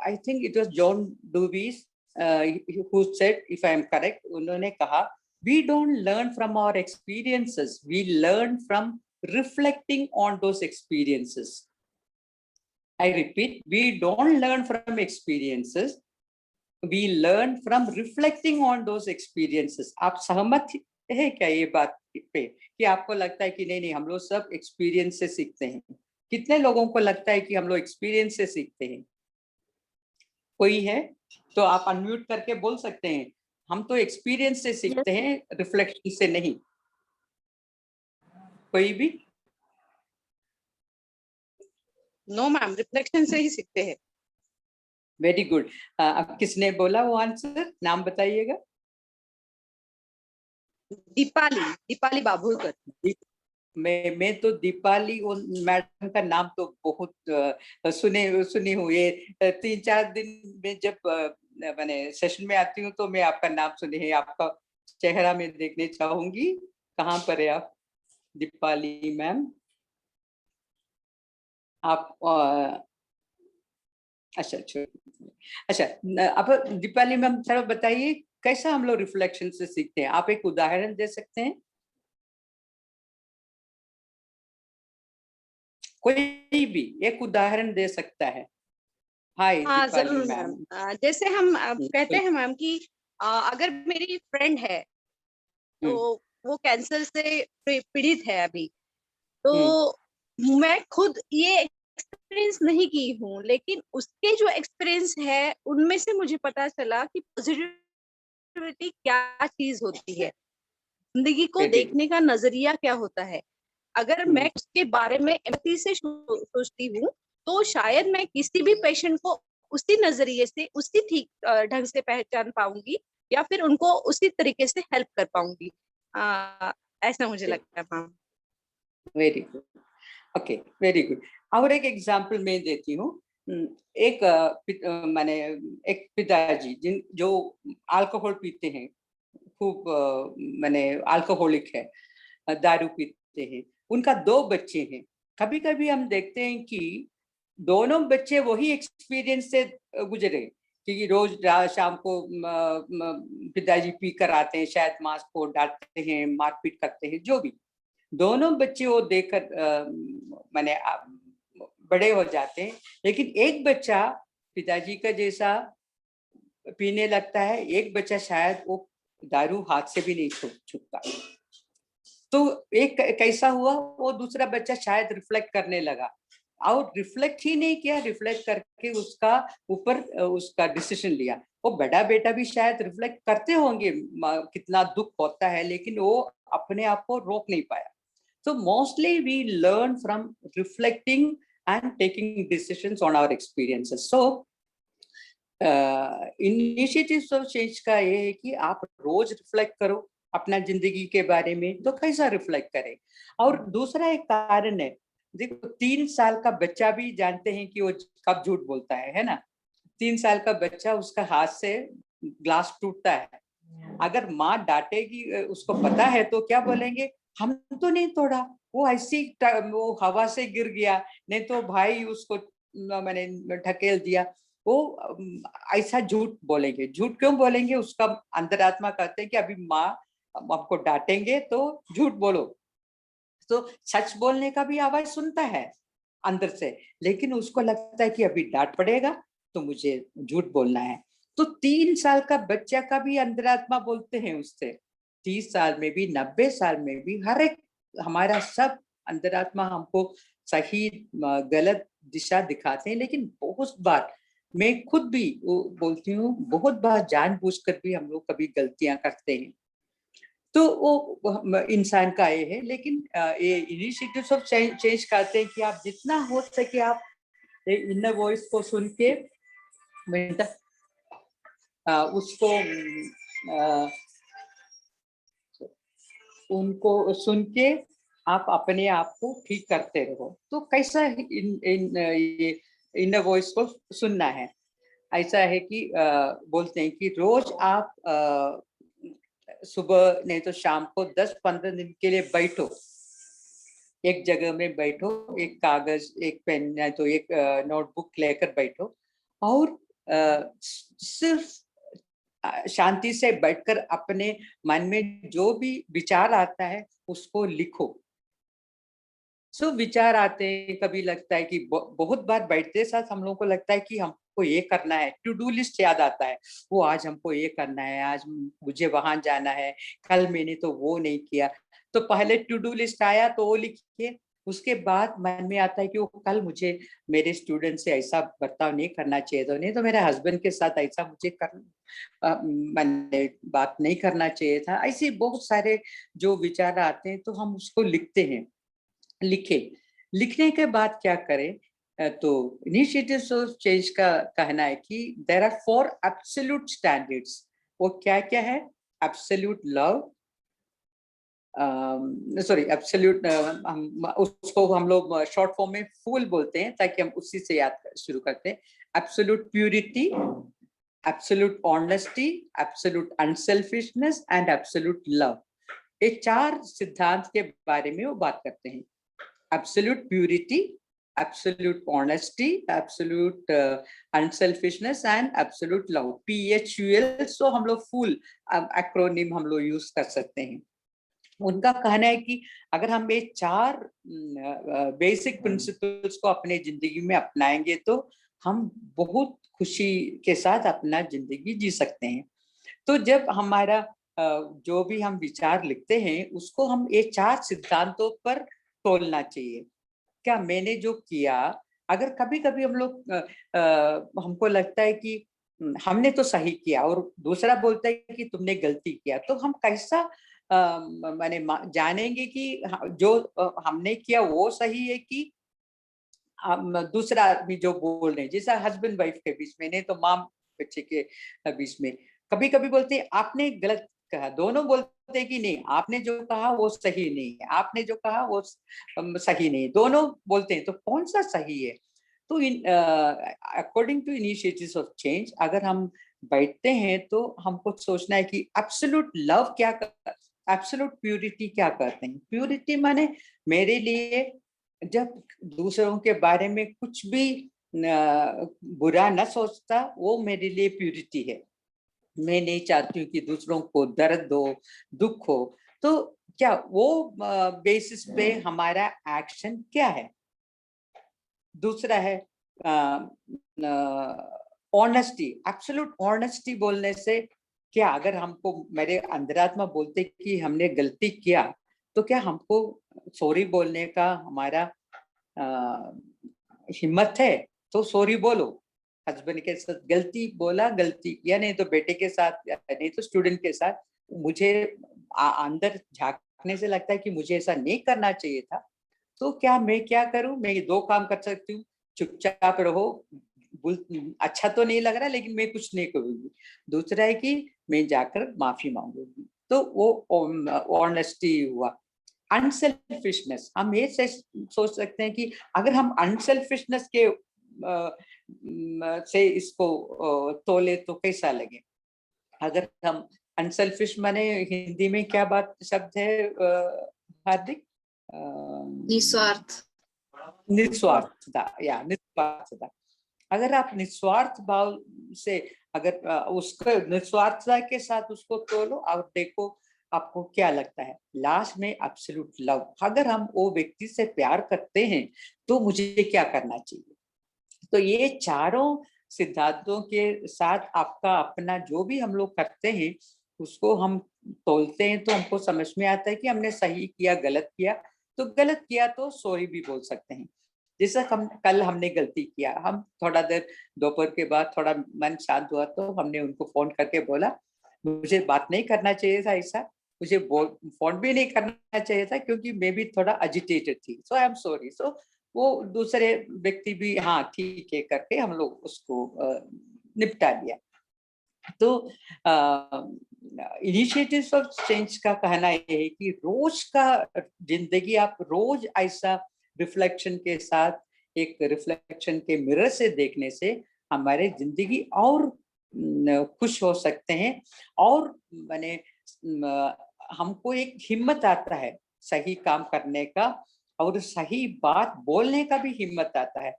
I think it was John Dewey who said, if I am correct, उन्होंने कहा we don't learn from our experiences, we learn from reflecting on those experiences. I repeat, we don't learn from experiences, we learn from reflecting on those experiences. आप सहमत है क्या ये बात पे कि आपको लगता है कि नहीं नहीं हम लोग सब एक्सपीरियंस से सीखते हैं? कितने लोगों को लगता है कि हम लोग एक्सपीरियंस से सीखते हैं? कोई है तो आप अनम्यूट करके बोल सकते हैं। हम तो एक्सपीरियंस से सीखते हैं, रिफ्लेक्शन से नहीं। कोई भी? नो मैम, रिफ्लेक्शन से ही सीखते हैं। Very good. अब किसने बोला वो आंसर, नाम बताइएगा। दीपाली बाबुलकर। मैं तो दीपाली और मैडम का नाम तो बहुत सुनी हूँ। ये 3-4 दिन में जब मैंने सेशन में आती हूँ तो मैं आपका नाम सुनी है, आपका चेहरा में देखने चाहूंगी। कहाँ पर है आप दीपाली मैम? आप अच्छा अब दीपाली मैम थोड़ा बताइए कैसा हम लोग रिफ्लेक्शन से सीखते हैं? आप एक उदाहरण दे सकते हैं? कोई भी एक उदाहरण दे सकता है। हाय हाँ दीपाली जरूर मैम। मैम। जैसे हम कहते हैं मैम कि अगर मेरी फ्रेंड है तो वो कैंसर से पीड़ित है अभी, तो मैं खुद ये एक्सपीरियंस नहीं की हूँ, लेकिन उसके जो एक्सपीरियंस है उनमें से मुझे पता चला कि पॉजिटिविटी क्या चीज होती है, जिंदगी को देखने का नजरिया क्या होता है। अगर मैं उसके बारे में एम्पैथी से सोचती हूँ तो शायद मैं किसी भी पेशेंट को उसी नजरिए से, उसी ठीक ढंग से पहचान पाऊंगी या फिर उनको उसी तरीके से हेल्प कर पाऊंगी। ऐसा मुझे लगता है ma'am. Very good, okay very good. और एक एग्जांपल मैं देती हूँ। एक माने एक पिताजी जो अल्कोहल पीते हैं, खूब माने अल्कोहलिक है, दारू पीते हैं। उनका 2 बच्चे हैं। कभी कभी हम देखते हैं कि दोनों बच्चे वही एक्सपीरियंस से गुजरे, क्योंकि रोज शाम को पिताजी पी कर आते हैं, शायद माँ को डांटते हैं, मारपीट करते हैं, जो भी। दोनों बच्चे वो देखकर माने बड़े हो जाते हैं, लेकिन एक बच्चा पिताजी का जैसा पीने लगता है, एक बच्चा शायद वो दारू हाथ से भी नहीं छूटता। तो एक कैसा हुआ, वो दूसरा बच्चा शायद रिफ्लेक्ट करने लगा, और रिफ्लेक्ट ही नहीं किया, रिफ्लेक्ट करके उसका ऊपर उसका डिसीजन लिया। वो बड़ा बेटा भी शायद रिफ्लेक्ट करते होंगे कितना दुख होता है, लेकिन वो अपने आप को रोक नहीं पाया। So mostly we learn from reflecting and taking decisions on our experiences. So initiatives of change का ये है कि आप रोज रिफ्लेक्ट करो अपना जिंदगी के बारे में, तो कैसा रिफ्लेक्ट करें। और दूसरा एक कारण है, देखो 3 साल का बच्चा भी जानते हैं कि वो कब झूठ बोलता है ना। 3 साल का बच्चा, उसका हाथ से ग्लास टूटता है, अगर माँ डांटेगी, उसको पता है तो क्या बोलेंगे, हम तो नहीं तोड़ा, वो ऐसी वो हवा से गिर गया, नहीं तो भाई उसको मैंने ढकेल दिया, वो ऐसा झूठ बोलेंगे। झूठ क्यों बोलेंगे? उसका अंतरात्मा कहते हैं कि अभी माँ हमको डांटेंगे तो झूठ बोलो। तो सच बोलने का भी आवाज सुनता है अंदर से, लेकिन उसको लगता है कि अभी डांट पड़ेगा तो मुझे झूठ बोलना है। तो 3 साल का बच्चा का भी अंतरात्मा बोलते हैं उससे, 30 साल में भी, 90 साल में भी, हर एक हमारा सब अंतरात्मा हमको सही गलत दिशा दिखाते हैं। लेकिन बहुत बार मैं खुद भी बोलती हूँ, बहुत बार जानबूझकर भी हम लोग कभी गलतियां करते हैं। तो वो इंसान का ये है। लेकिन ये इनिशिएटिव्स ऑफ चेंज कहते हैं कि आप जितना हो सके आप इनर वॉइस को सुन के उसको उनको सुन के आप अपने आप को ठीक करते रहो। तो कैसा ये इनर वॉइस को सुनना है? ऐसा है कि बोलते हैं कि रोज आप सुबह नहीं तो शाम को 10-15 दिन के लिए बैठो, एक जगह में बैठो, एक कागज, एक पेन या तो एक नोटबुक लेकर बैठो और सिर्फ शांति से बैठकर अपने मन में जो भी विचार आता है उसको लिखो। विचार आते हैं, कभी लगता है कि बहुत बार बैठते साथ हम लोगों को लगता है कि हमको ये करना है, टू डू लिस्ट याद आता है, वो आज हमको ये करना है, आज मुझे वहां जाना है, कल मैंने तो वो नहीं किया। तो पहले टू डू लिस्ट आया तो वो लिखिए, उसके बाद मन में आता है कि वो कल मुझे मेरे स्टूडेंट से ऐसा बर्ताव नहीं करना चाहिए, तो नहीं तो मेरे हस्बैंड के साथ ऐसा मुझे मैंने बात नहीं करना चाहिए था। ऐसे बहुत सारे जो विचार आते हैं तो हम उसको लिखते हैं। लिखने के बाद क्या करें? तो इनिशिएटिव्स ऑफ चेंज का कहना है कि देयर आर 4 एब्सोल्यूट स्टैंडर्ड्स। वो क्या क्या है? एब्सोल्यूट लव, सॉरी एब्सोल्यूट, उसको हम लोग शॉर्ट फॉर्म में फूल बोलते हैं ताकि हम उसी से याद शुरू करते हैं। Absolute purity, absolute honesty, absolute unselfishness and absolute love. ये 4 सिद्धांत के बारे में वो बात करते हैं। Absolute purity, absolute honesty, absolute unselfishness and absolute love, PHUL। सो हम लोग फुल एक्रोनिम हम लोग यूज कर सकते हैं। उनका कहना है कि अगर हम ये 4 बेसिक प्रिंसिपल्स को अपने जिंदगी में अपनाएंगे तो हम बहुत खुशी के साथ अपना जिंदगी जी सकते हैं। तो जब हमारा जो भी हम विचार लिखते हैं उसको हम ये 4 सिद्धांतों पर तोलना चाहिए। क्या मैंने जो किया, अगर कभी कभी हम लोग हमको लगता है कि हमने तो सही किया और दूसरा बोलता है कि तुमने गलती किया, तो हम कैसा माने जानेंगे कि जो हमने किया वो सही है कि दूसरा आदमी जो बोल रहे हैं, जैसा हस्बैंड वाइफ के बीच में, नहीं तो माँ बच्चे के बीच में कभी कभी बोलते हैं आपने गलत कहा, दोनों बोलते हैं कि नहीं आपने जो कहा वो सही नहीं है, आपने जो कहा वो सही नहीं, दोनों बोलते हैं, तो कौन सा सही है? तो according to initiatives of change अगर हम बैठते हैं तो हमको सोचना है कि एब्सोल्यूट लव क्या, एब्सोल्यूट प्यूरिटी क्या करते हैं। प्यूरिटी माने मेरे लिए जब दूसरों के बारे में कुछ भी बुरा न सोचता, वो मेरे लिए प्यूरिटी है। मैं नहीं चाहती हूँ कि दूसरों को दर्द हो, दुख हो। तो क्या वो बेसिस पे हमारा एक्शन क्या है? दूसरा है ऑनेस्टी। एब्सोल्यूट ऑनेस्टी बोलने से क्या, अगर हमको मेरे अंतरात्मा बोलते कि हमने गलती किया, तो क्या हमको सॉरी बोलने का हमारा हिम्मत है? तो सॉरी बोलो। हस्बैंड के साथ गलती बोला, गलती किया, नहीं तो बेटे के साथ, नहीं तो स्टूडेंट के साथ, मुझे अंदर झांकने से लगता है कि मुझे ऐसा नहीं करना चाहिए था, तो क्या मैं क्या करूं? मैं 2 काम कर सकती हूँ, चुपचाप रहो, अच्छा तो नहीं लग रहा लेकिन मैं कुछ नहीं करूंगी। दूसरा है कि मैं जाकर माफी मांगूंगी। तो वो ऑनेस्टी हुआ। अनसेल्फिशनेस, हम ये सोच सकते हैं कि अगर हम अनसेल्फिशनेस के से इसको तोले तो कैसा लगे? अगर हम अनसेल्फिश माने हिंदी में क्या बात शब्द है हार्दिक? निस्वार्थ। निस्वार्थता, या निस्वार्थता। अगर आप निस्वार्थ भाव से अगर उसको निस्वार्थता के साथ उसको तोलो और देखो आपको क्या लगता है। लास्ट में एब्सोल्यूट लव, अगर हम वो व्यक्ति से प्यार करते हैं तो मुझे क्या करना चाहिए। तो ये चारों सिद्धांतों के साथ आपका अपना जो भी हम लोग करते हैं उसको हम तोलते हैं तो हमको समझ में आता है कि हमने सही किया गलत किया। तो गलत किया तो सॉरी भी बोल सकते हैं। जैसा हम कल हमने गलती किया, हम थोड़ा देर दोपहर के बाद थोड़ा मन शांत हुआ तो हमने उनको फोन करके बोला मुझे बात नहीं करना चाहिए था ऐसा, मुझे फोन भी नहीं करना चाहिए था क्योंकि मैं भी थोड़ा एजिटेटेड थी, सो आई एम सॉरी। सो वो दूसरे व्यक्ति भी हाँ ठीक है करके हम लोग उसको निपटा दिया। तो इनिशिएटिव्स ऑफ चेंज का कहना यह है कि रोज का जिंदगी आप रोज ऐसा रिफ्लेक्शन के साथ एक रिफ्लेक्शन के मिरर से देखने से हमारे जिंदगी और खुश हो सकते हैं और माने हमको एक हिम्मत आता है सही काम करने का और सही बात बोलने का भी हिम्मत आता है।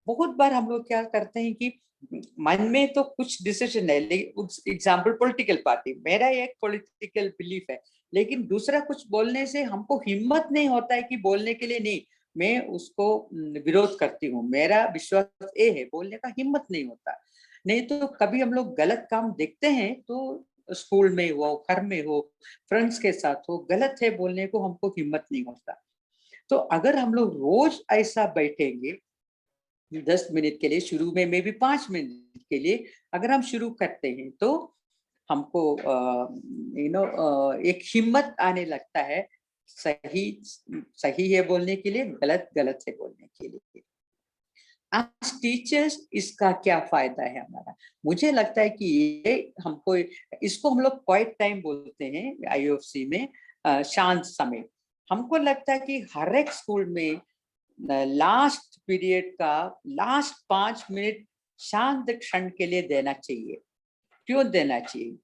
बहुत बार हम लोग क्या करते हैं कि मन में तो कुछ डिसीजन है, एग्जाम्पल पॉलिटिकल पार्टी, मेरा एक पॉलिटिकल बिलीफ है, लेकिन दूसरा कुछ बोलने से हमको हिम्मत नहीं होता है कि बोलने के लिए नहीं, मैं उसको विरोध करती हूँ, मेरा विश्वास ये है, बोलने का हिम्मत नहीं होता। नहीं तो कभी हम लोग गलत काम देखते हैं तो स्कूल में हो, घर में हो, फ्रेंड्स के साथ हो, गलत है बोलने को हमको हिम्मत नहीं होता। तो अगर हम लोग रोज ऐसा बैठेंगे 10 मिनट के लिए, शुरू में मे भी 5 मिनट के लिए अगर हम शुरू करते हैं तो हमको एक हिम्मत आने लगता है सही सही है बोलने के लिए, गलत गलत है बोलने के लिए। आज टीचर्स इसका क्या फायदा है हमारा, मुझे लगता है कि ये हमको इसको हम लोग क्वाइट टाइम बोलते हैं IOFC में, शांत समय। हमको लगता है कि हर एक स्कूल में लास्ट पीरियड का लास्ट 5 मिनट शांत क्षण के लिए देना चाहिए। क्यों देना चाहिए?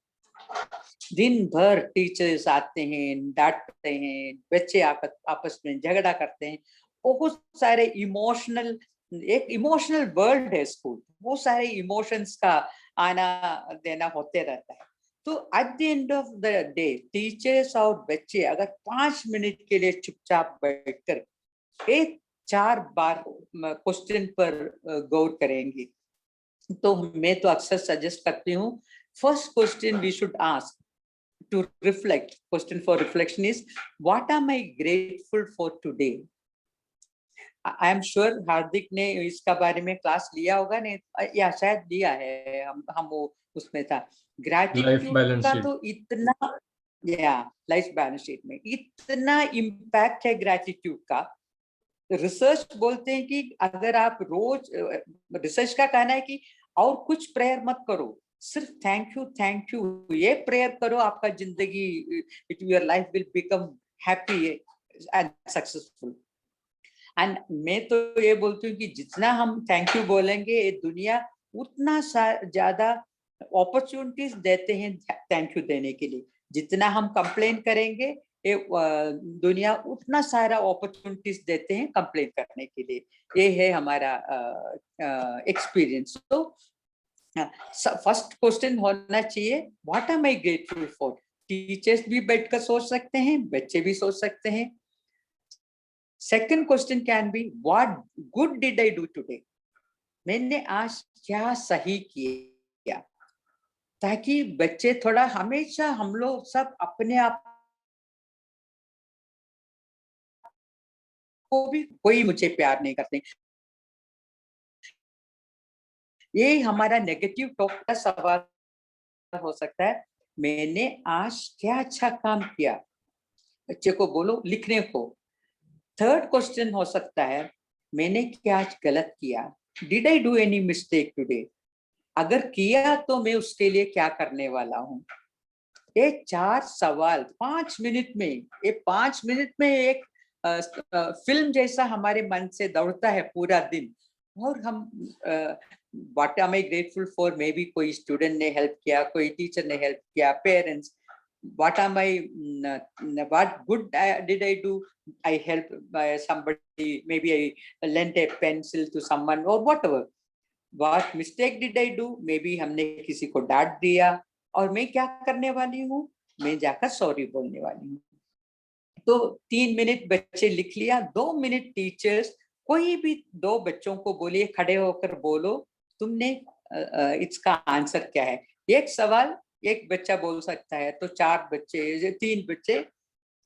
दिन भर टीचर्स आते हैं, डांटते हैं, बच्चे आपस में झगड़ा करते हैं, बहुत सारे इमोशनल, एक इमोशनल वर्ल्ड है स्कूल, बहुत सारे इमोशंस का आना देना होते रहता है। तो eight the end of the day teachers और बच्चे अगर 5 मिनट के लिए चुपचाप बैठकर एक 4 बार क्वेश्चन पर गौर करेंगे तो मैं तो अक्सर सजेस्ट करती हूँ, first question we should ask to reflect, question for reflection is what am I grateful for today? I am sure हार्दिक ने इसका बारे में क्लास लिया होगा, नहीं या शायद लिया है, हम वो उसमें था ग्रेटिट्यूड का। तो इतना या लाइफ बैलेंस शीट में इतना इम्पैक्ट है ग्रेटिट्यूड का। रिसर्च बोलते हैं कि अगर आप रोज, रिसर्च का कहना है कि और कुछ प्रेयर मत करो, सिर्फ थैंक यू ये प्रेयर करो, आपका जिंदगी your life will become happy and successful. And मैं तो ये बोलती हूँ कि जितना हम थैंक यू बोलेंगे ये दुनिया उतना ज्यादा अपॉर्चुनिटीज देते हैं थैंक यू देने के लिए। जितना हम कंप्लेन करेंगे ये दुनिया उतना सारा अपॉर्चुनिटीज देते हैं कंप्लेन करने के लिए। ये है हमारा एक्सपीरियंस। तो फर्स्ट क्वेश्चन होना चाहिए what am I grateful for. Teachers भी बैठकर सोच सकते हैं, बच्चे भी सोच सकते हैं। Second question can be what good did I do today, मैंने आज क्या सही किया, ताकि बच्चे थोड़ा, हमेशा हम लोग सब अपने आप को भी कोई मुझे प्यार नहीं करते, ये हमारा नेगेटिव टॉक का सवाल हो सकता है। मैंने आज क्या अच्छा काम किया, बच्चे को बोलो लिखने को। थर्ड क्वेश्चन हो सकता है मैंने क्या आज गलत किया, did I do any mistake today, अगर किया तो मैं उसके लिए क्या करने वाला हूँ। ये 4 सवाल 5 मिनट में, ये 5 मिनट में एक फिल्म जैसा हमारे मन से दौड़ता है पूरा दिन। और हम what am I grateful for, may be कोई स्टूडेंट ने हेल्प किया, कोई टीचर ने हेल्प किया, parents, what am I, what good did I do? I helped somebody, maybe I lent a pencil to someone or whatever. What mistake did I do? Maybe हमने किसी को डांट दिया, और मैं क्या करने वाली हूँ, मैं जाकर सॉरी बोलने वाली हूँ। तो 3 मिनट बच्चे लिख लिया, 2 मिनट टीचर्स कोई भी 2 बच्चों को बोलिए, खड़े होकर बोलो तुमने इसका आंसर क्या है। एक सवाल एक बच्चा बोल सकता है, तो 4 बच्चे 3 बच्चे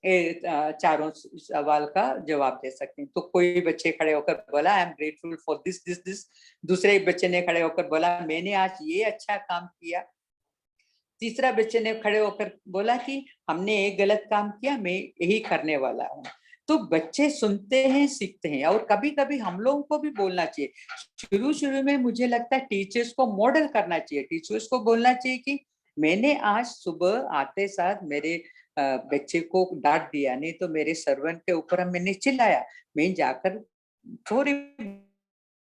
चारों सवाल का जवाब दे सकते हैं। तो कोई बच्चे खड़े होकर बोला I am grateful for this this this, दूसरे बच्चे ने खड़े होकर बोला मैंने आज ये अच्छा काम किया, तीसरा बच्चे ने खड़े होकर बोला कि हमने एक गलत काम किया, मैं यही करने वाला हूँ। तो बच्चे सुनते हैं, सीखते हैं, और कभी कभी हम लोगों को भी बोलना चाहिए। शुरू में मुझे लगता है टीचर्स को मॉडल करना चाहिए, टीचर्स को बोलना चाहिए कि मैंने आज सुबह आते साथ मेरे बच्चे को डांट दिया, नहीं तो मेरे सर्वेंट के ऊपर मैंने चिल्लाया, मैं जाकर सॉरी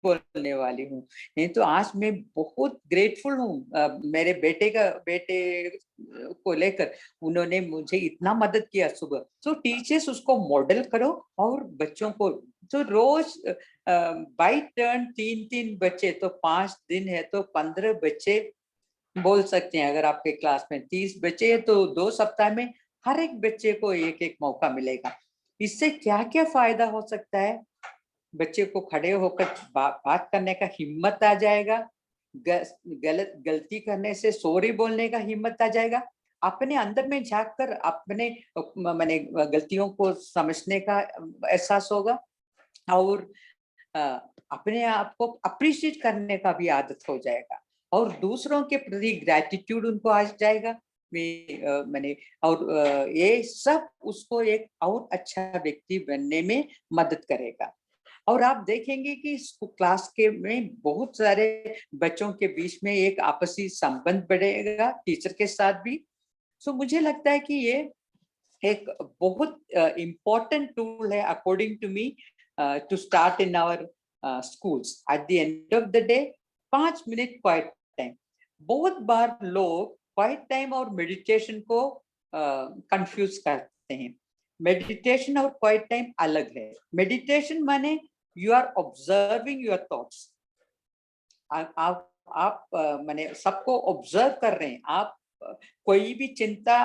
बोलने वाली हूँ। नहीं तो आज मैं बहुत ग्रेटफुल हूँ मेरे बेटे को लेकर, उन्होंने मुझे इतना मदद किया सुबह। तो टीचर्स उसको मॉडल करो, और बच्चों को तो रोज बाई टर्न 3-3 बच्चे, तो 5 दिन है तो 15 बच्चे बोल सकते हैं। अगर आपके क्लास में 30 बच्चे हैं तो 2 सप्ताह में हर एक बच्चे को एक मौका मिलेगा। इससे क्या क्या फायदा हो सकता है, बच्चे को खड़े होकर बात करने का हिम्मत आ जाएगा, गलती करने से सॉरी बोलने का हिम्मत आ जाएगा, अपने अंदर में झांक कर अपने माने गलतियों को समझने का एहसास होगा, और अपने आप को अप्रिशिएट करने का भी आदत हो जाएगा, और दूसरों के प्रति ग्रेटिट्यूड उनको आ जाएगा। मैंने और ये सब उसको एक और अच्छा व्यक्ति बनने में मदद करेगा। और आप देखेंगे कि क्लास के में बहुत सारे बच्चों के बीच में एक आपसी संबंध बढ़ेगा टीचर के साथ भी। सो मुझे लगता है कि ये एक बहुत इम्पोर्टेंट टूल है according to me to start in our schools. At the end of the day 5 minute quiet time. बहुत बार लोग क्वाइट टाइम और मेडिटेशन को कंफ्यूज करते हैं। मेडिटेशन और क्वाइट टाइम अलग है। मेडिटेशन माने you are observing your thoughts. आप माने सबको ऑब्जर्व कर रहे हैं। आप कोई भी चिंता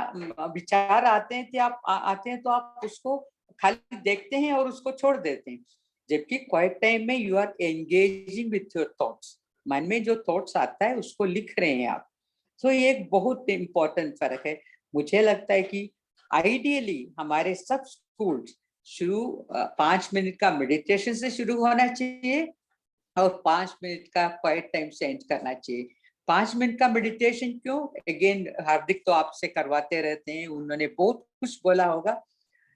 विचार आते हैं तो आते हैं तो आप उसको खाली देखते हैं और उसको छोड़ देते हैं। जबकि क्वाइट टाइम में you are engaging with your thoughts. मन में जो थॉट्स आता है उसको लिख रहे हैं आप। तो ये एक बहुत इम्पोर्टेंट फर्क है। मुझे लगता है कि आइडियली हमारे सब स्कूल्स शुरू 5 मिनट का मेडिटेशन से शुरू होना चाहिए और 5 मिनट का क्वाइट टाइम से एंड करना चाहिए। 5 मिनट का मेडिटेशन क्यों? अगेन हार्दिक तो आपसे करवाते रहते हैं, उन्होंने बहुत कुछ बोला होगा।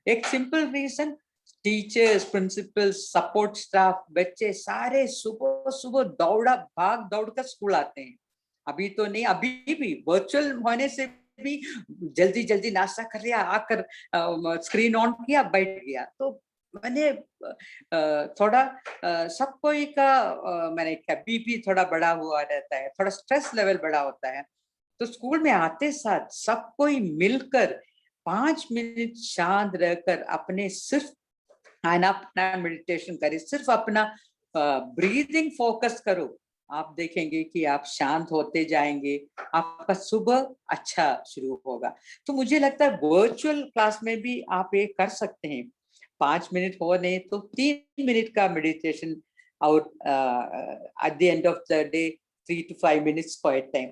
एक simple reason, teachers, principals, support staff, बच्चे सारे सुबह सुबह भाग दौड़ कर स्कूल आते हैं। अभी तो नहीं, अभी भी वर्चुअल होने से भी जल्दी जल्दी नाश्ता कर लिया, आकर स्क्रीन ऑन किया, बैठ गया। तो मैंने थोड़ा सब कोई का मैंने क्या बीपी थोड़ा बढ़ा हुआ रहता है, थोड़ा स्ट्रेस लेवल बढ़ा होता है। तो स्कूल में आते साथ सब कोई मिलकर 5 मिनट शांत रहकर अपने सिर्फ अपना मेडिटेशन करे, सिर्फ अपना ब्रीदिंग फोकस करो। आप देखेंगे कि आप शांत होते जाएंगे, आपका सुबह अच्छा शुरू होगा। तो मुझे लगता है वर्चुअल क्लास में भी आप ये कर सकते हैं। 5 मिनट हो नहीं तो 3 मिनट का मेडिटेशन, और eight the end of the day 3 to 5 minutes quite time.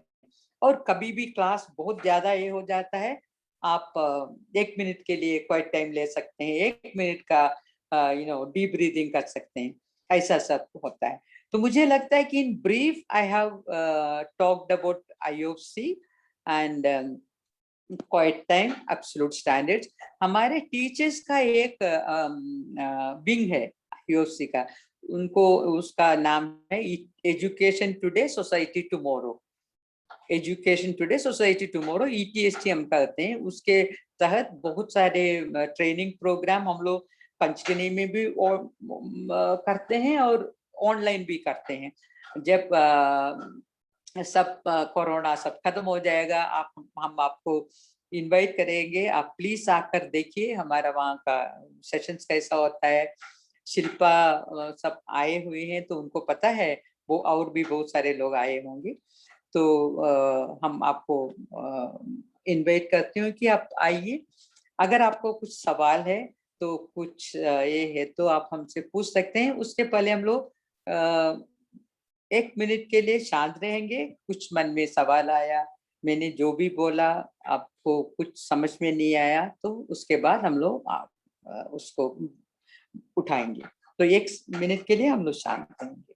और कभी भी क्लास बहुत ज्यादा ये हो जाता है, आप 1 मिनट के लिए क्वाइट टाइम ले सकते हैं, 1 मिनट का डीप ब्रीदिंग कर सकते हैं। ऐसा सब होता है। तो मुझे लगता है कि in brief I have talked about IOFC and quiet time, absolute standards. हमारे टीचर्स का एक विंग है IOFC का, उनको उसका नाम है education today society tomorrow. Education today society tomorrow, ETST हम कहते हैं। उसके तहत बहुत सारे ट्रेनिंग प्रोग्राम हम लोग पंचगनी में भी करते हैं और ऑनलाइन भी करते हैं। जब सब कोरोना सब खत्म हो जाएगा, हम आपको इनवाइट करेंगे, आप प्लीज आकर देखिए हमारा वहाँ का सेशंस कैसा होता है। शिल्पा सब आए हुए हैं तो उनको पता है, वो और भी बहुत सारे लोग आए होंगे, तो हम आपको इनवाइट करते हैं कि आप आइए। अगर आपको कुछ सवाल है तो कुछ ये है तो आप हमसे पूछ सकते हैं। उसके पहले हम लोग 1 मिनट के लिए शांत रहेंगे। कुछ मन में सवाल आया, मैंने जो भी बोला आपको कुछ समझ में नहीं आया, तो उसके बाद हम लोग उसको उठाएंगे। तो 1 मिनट के लिए हम लोग शांत रहेंगे।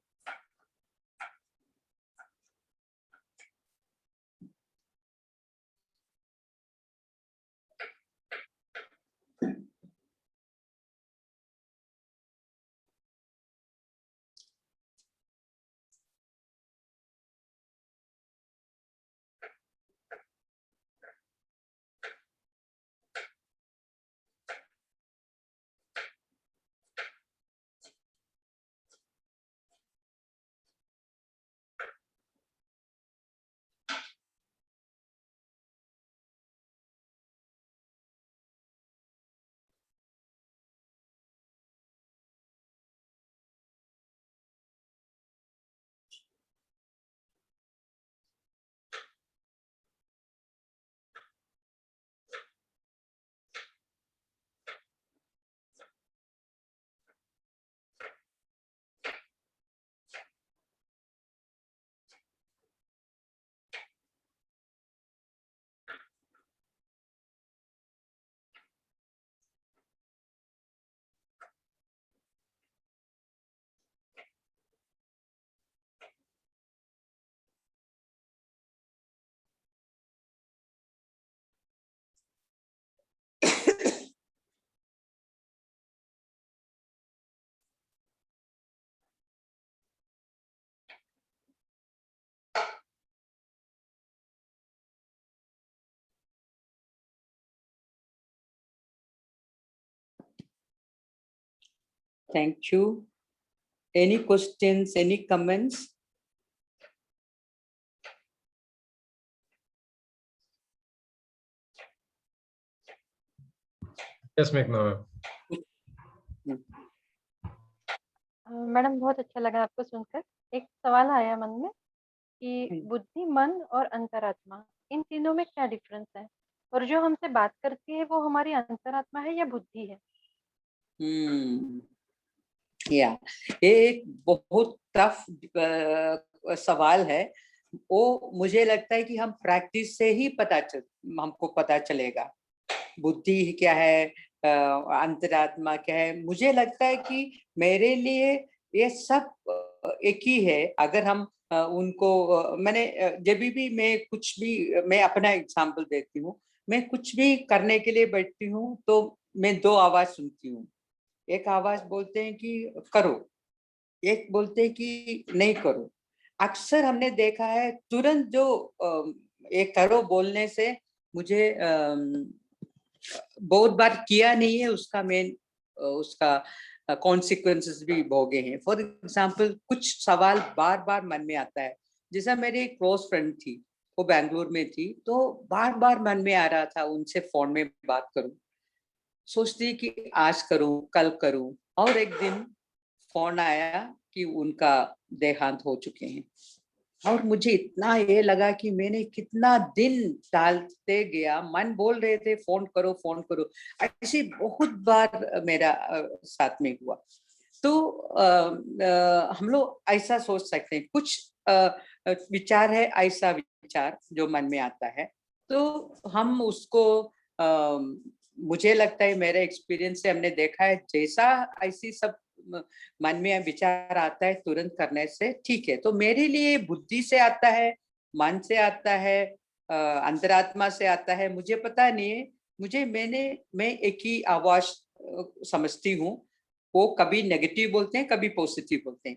Thank you. Any questions, any comments? Yes, Meghna ma'am. Madam बहुत अच्छा लगा आपको सुनकर। एक सवाल आया मन में कि बुद्धि, मन और अंतरात्मा, इन तीनों में क्या डिफरेंस है, और जो हमसे बात करती है वो हमारी अंतरात्मा है या बुद्धि है? या ये एक बहुत टफ सवाल है। वो मुझे लगता है कि हम प्रैक्टिस से ही हमको पता चलेगा बुद्धि क्या है, अंतरात्मा क्या है। मुझे लगता है कि मेरे लिए ये सब एक ही है। अगर हम उनको मैंने जब भी मैं कुछ भी, मैं अपना एग्जांपल देती हूँ, मैं कुछ भी करने के लिए बैठती हूँ तो मैं दो आवाज सुनती हूँ। एक आवाज बोलते हैं कि करो, एक बोलते हैं कि नहीं करो। अक्सर हमने देखा है तुरंत जो एक करो बोलने से मुझे बहुत बार किया नहीं है, उसका उसका कॉन्सिक्वेंसेस भी भोगे हैं। फॉर एग्जाम्पल कुछ सवाल बार बार मन में आता है। जैसा मेरी एक क्लोज फ्रेंड थी, वो बैंगलोर में थी, तो बार बार मन में आ रहा था उनसे फोन में बात करूं। सोचती कि आज करूं, कल करूं, और एक दिन फोन आया कि उनका देहांत हो चुके हैं। और मुझे इतना ये लगा कि मैंने कितना दिन टालते गया। मन बोल रहे थे फोन करो फोन करो, ऐसे बहुत बार मेरा साथ में हुआ। तो हम लोग ऐसा सोच सकते हैं, कुछ विचार है ऐसा विचार जो मन में आता है, तो हम उसको मुझे लगता है, मेरे एक्सपीरियंस से हमने देखा है, जैसा ऐसी सब मन में विचार आता है तुरंत करने से ठीक है। तो मेरे लिए बुद्धि से आता है, मन से आता है, अंतरात्मा से आता है, मुझे पता नहीं है। मैं एक ही आवाज समझती हूँ। वो कभी नेगेटिव बोलते हैं, कभी पॉजिटिव बोलते हैं।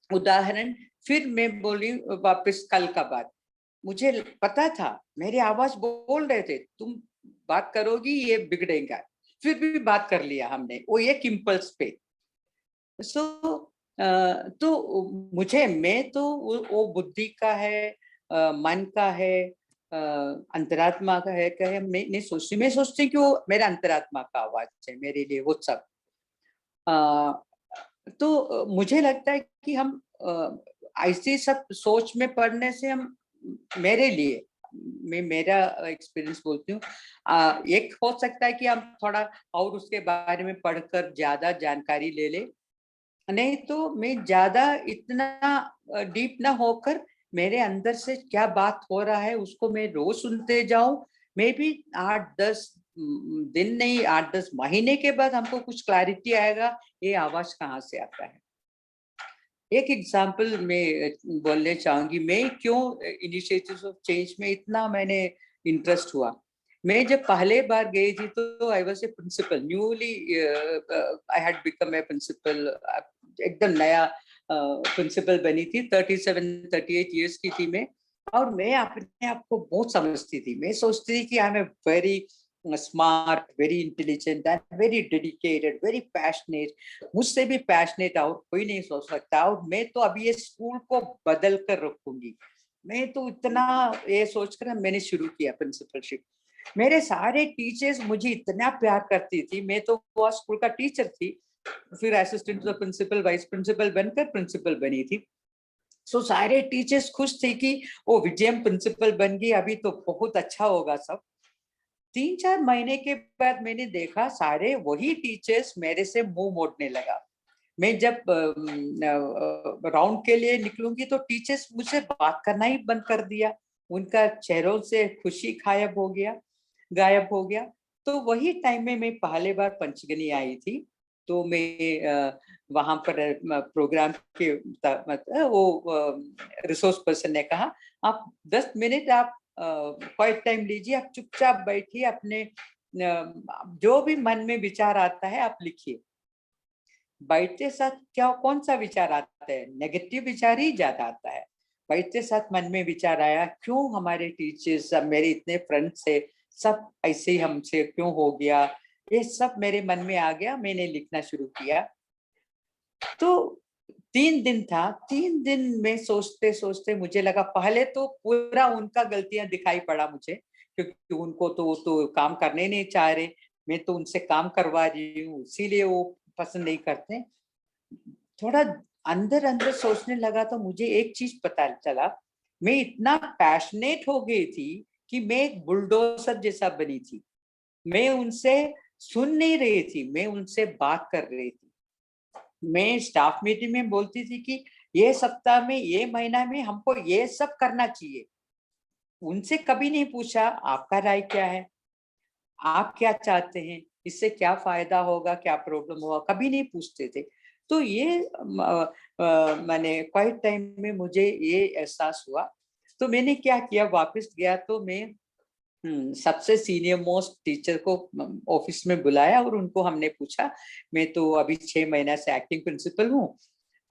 उदाहरण फिर मैं बोली वापस कल का बात, मुझे पता था, मेरी आवाज बोल रहे थे तुम बात करोगी ये बिगड़ेगा, फिर भी बात कर लिया हमने, वो एक इम्पल्स पे। तो मुझे, मैं तो वो बुद्धि का है, मन का है, अंतरात्मा का है कहे, मैं नहीं सोचती, मैं सोचती कि वो मेरा अंतरात्मा का आवाज है मेरे लिए वो सब। तो मुझे लगता है कि हम ऐसी सब सोच में पढ़ने से हम, मेरे लिए, मैं मेरा एक्सपीरियंस बोलती हूँ, एक हो सकता है कि हम थोड़ा और उसके बारे में पढ़कर ज्यादा जानकारी ले ले, नहीं तो मैं ज्यादा इतना डीप ना होकर मेरे अंदर से क्या बात हो रहा है उसको मैं रोज सुनते जाऊं। मे भी 8-10 दिन नहीं, 8-10 महीने के बाद हमको कुछ क्लैरिटी आएगा ये आवाज कहाँ से आता है। एक एग्जाम्पल मैं बोलने चाहूंगी, मैं क्यों इनिशिएटिव्स ऑफ चेंज में इतना मैंने इंटरेस्ट हुआ। मैं जब पहले बार गई थी तो I was a principal, newly I had become a principal, एकदम नया प्रिंसिपल बनी थी, 37-38 इयर्स की थी मैं। और मैं अपने आप को बहुत समझती थी, मैं सोचती थी कि I am a very smart, very intelligent and very dedicated, very passionate, मुझसे भी पैशनेट और कोई नहीं सोच सकता, और मैं तो अभी ये स्कूल को बदल कर रखूंगी। मैं तो इतना ये सोचकर मैंने शुरू किया प्रिंसिपलशिप। मेरे सारे टीचर्स मुझे इतना प्यार करती थी, मैं तो वो स्कूल का टीचर थी, फिर असिस्टेंट प्रिंसिपल, वाइस प्रिंसिपल बनकर प्रिंसिपल बनी थी। सो सारे टीचर्स खुश थे कि वो विजयम प्रिंसिपल बन गई, अभी तो बहुत अच्छा होगा सब। 3-4 महीने के बाद मैंने देखा सारे वही टीचर्स मेरे से मुंह मोड़ने लगा। मैं जब राउंड के लिए निकलूंगी तो टीचर्स मुझसे बात करना ही बंद कर दिया, उनका चेहरों से खुशी गायब हो गया। तो वही टाइम में मैं पहले बार पंचगनी आई थी, तो मैं वहां पर प्रोग्राम के वो रिसोर्स पर्सन ने कहा आप 10 मिनट आप क्वाइट टाइम लीजिए, आप चुपचाप बैठिए, अपने जो भी मन में विचार आता है आप लिखिए। बैठते साथ क्या कौन सा विचार आता है, नेगेटिव विचार ही ज्यादा आता है। बैठते साथ मन में विचार आया क्यों हमारे टीचर्स, सब मेरे इतने फ्रेंड्स थे, सब ऐसे ही हमसे क्यों हो गया, ये सब मेरे मन में आ गया, मैंने लिखना शुरू किया। तो 3 दिन था, 3 दिन में सोचते सोचते मुझे लगा, पहले तो पूरा उनका गलतियां दिखाई पड़ा मुझे, क्योंकि उनको तो काम करने नहीं चाह रहे, मैं तो उनसे काम करवा रही हूँ इसीलिए वो पसंद नहीं करते। थोड़ा अंदर अंदर सोचने लगा तो मुझे एक चीज पता चला, मैं इतना पैशनेट हो गई थी कि मैं एक बुलडोजर जैसा बनी थी। मैं उनसे सुन नहीं रही थी, मैं उनसे बात कर रही थी। मैं स्टाफ मीटिंग में बोलती थी कि ये सप्ताह में, ये महीना में हमको ये सब करना चाहिए। उनसे कभी नहीं पूछा आपका राय क्या है, आप क्या चाहते हैं, इससे क्या फायदा होगा, क्या प्रॉब्लम होगा, कभी नहीं पूछते थे। तो ये मैंने क्वाइट टाइम में मुझे ये एहसास हुआ। तो मैंने क्या किया, वापस गया तो मैं सबसे सीनियर मोस्ट टीचर को ऑफिस में बुलाया और उनको हमने पूछा, मैं तो अभी 6 महीना से एक्टिंग प्रिंसिपल हूँ,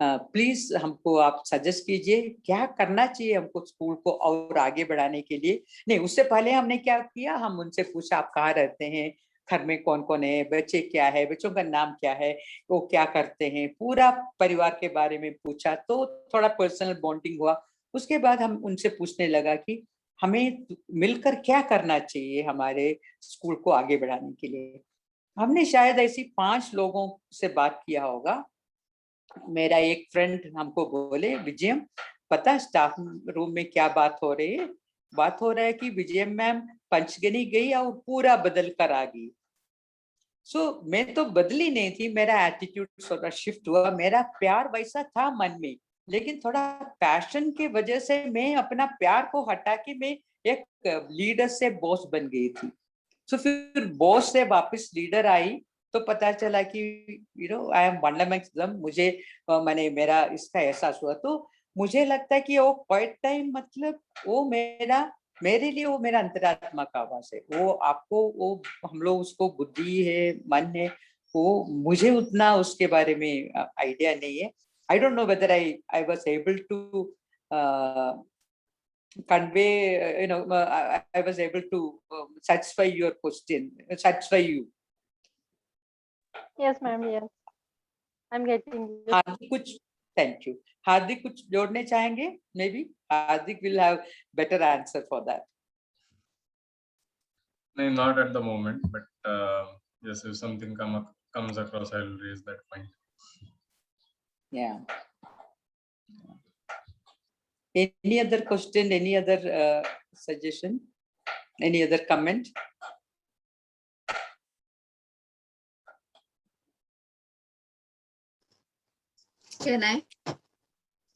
प्लीज हमको आप सजेस्ट कीजिए क्या करना चाहिए हमको स्कूल को और आगे बढ़ाने के लिए। नहीं, उससे पहले हमने क्या किया, हम उनसे पूछा आप कहाँ रहते हैं, घर में कौन कौन है, बच्चे क्या है, बच्चों का नाम क्या है, वो क्या करते हैं, पूरा परिवार के बारे में पूछा, तो थोड़ा पर्सनल बॉन्डिंग हुआ। उसके बाद हम उनसे पूछने लगा कि हमें मिलकर क्या करना चाहिए हमारे स्कूल को आगे बढ़ाने के लिए। हमने शायद ऐसी 5 लोगों से बात किया होगा। मेरा एक फ्रेंड हमको बोले, विजयम पता स्टाफ रूम में क्या बात हो रही है, बात हो रहा है कि विजयम मैम पंचगनी गई और पूरा बदल कर आ गई। मैं तो बदली नहीं थी, मेरा एटीट्यूड थोड़ा शिफ्ट हुआ, मेरा प्यार वैसा था मन में, लेकिन थोड़ा पैशन की वजह से मैं अपना प्यार को हटा के मैं एक लीडर से बॉस बन गई थी। फिर बॉस से वापस लीडर आई तो पता चला कि I M one amongst them, मुझे मैंने मेरा इसका एहसास हुआ। तो मुझे लगता है कि वो क्वाइट टाइम मतलब वो मेरे लिए वो मेरा अंतरात्मा का आवाज है। वो आपको वो हम लोग उसको बुद्धि है, मन है, वो मुझे उतना उसके बारे में आइडिया नहीं है। I don't know whether I was able to convey, I was able to satisfy your question, satisfy you. Yes, ma'am. Yes, I'm getting you. हार्दिक कुछ, थैंक यू, हार्दिक कुछ जोड़ने चाहेंगे? May be Hardik will have better answer for that. No, not at the moment, but yes, if something comes across, I'll raise that point. Yeah. Any other question? Any other suggestion? Any other comment? Can I?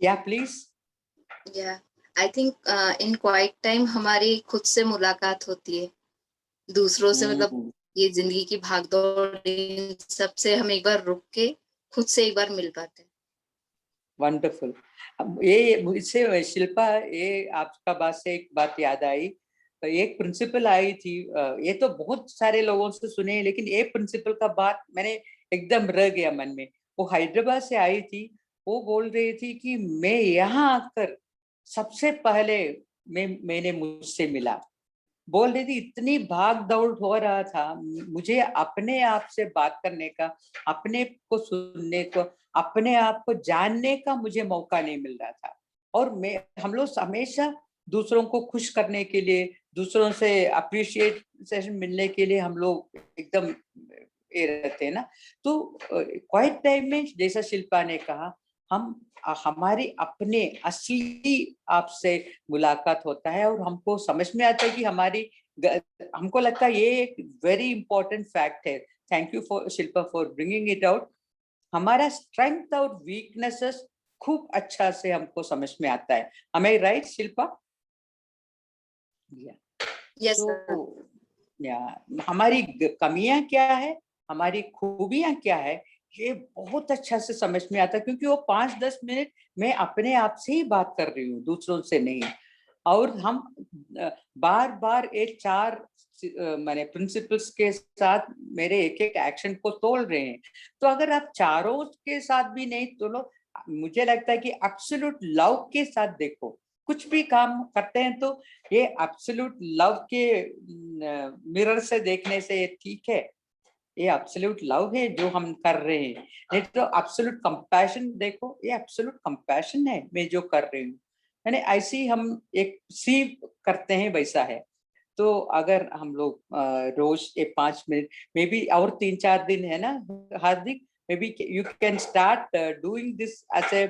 Yeah, please. Yeah, I think in quiet time हमारी खुद से मुलाकात होती है, दूसरों से, मतलब ये जिंदगी की भागदौड़ इन सबसे हम एक बार रुक के खुद से एक बार मिल पाते हैं। वंडरफुल। ये मुझसे शिल्पा, ये आपका बात से एक बात याद आई। एक प्रिंसिपल आई थी, ये तो बहुत सारे लोगों से सुने, लेकिन एक प्रिंसिपल का बात मैंने एकदम रह गया मन में। वो हैदराबाद से आई थी, वो बोल रही थी कि मैं यहाँ आकर सबसे पहले मैंने मुझसे मिला। बोल रही थी इतनी भाग दौड़ हो रहा था, मुझे अपने आप से बात करने का, अपने को सुनने को, अपने आप को जानने का मुझे मौका नहीं मिल रहा था। और हम लोग हमेशा दूसरों को खुश करने के लिए, दूसरों से अप्रिशिएशन मिलने के लिए हम लोग एकदम ये रहते हैं ना। तो क्वाइट टाइम में जैसा शिल्पा ने कहा, हमारी अपने असली आपसे मुलाकात होता है और हमको समझ में आता है कि हमको लगता है ये एक वेरी इंपॉर्टेंट फैक्ट है। Thank you for Shilpa for bringing it out. हमारा स्ट्रेंथ और वीकनेसेस खूब अच्छा से हमको समझ में आता है। Am I right, Shilpa? Yes, तो हमारी कमियां क्या है, हमारी खूबियां क्या है, ये बहुत अच्छा से समझ में आता है, क्योंकि वो 5-10 मिनट मैं अपने आप से ही बात कर रही हूँ, दूसरों से नहीं। और हम बार बार एक 4 मैंने प्रिंसिपल्स के साथ मेरे एक एक एक्शन को तोल रहे हैं। तो अगर आप चारों के साथ भी नहीं तोलो, मुझे लगता है कि एब्सोल्यूट लव के साथ देखो, कुछ भी काम करते हैं तो ये एब्सोल्यूट लव के मिरर से देखने से ये ठीक है, ये एब्सोल्यूट लव है जो हम कर रहे हैं। नहीं तो एब्सोल्यूट कंपैशन देखो, ये एब्सोल्यूट कंपैशन है मैं जो कर रही हूँ। यानी ऐसी हम एक सीव करते हैं, वैसा है। तो अगर हम लोग रोज एक 5 मिनट, मे बी और 3-4 दिन है ना Hardik, maybe you can start doing this as a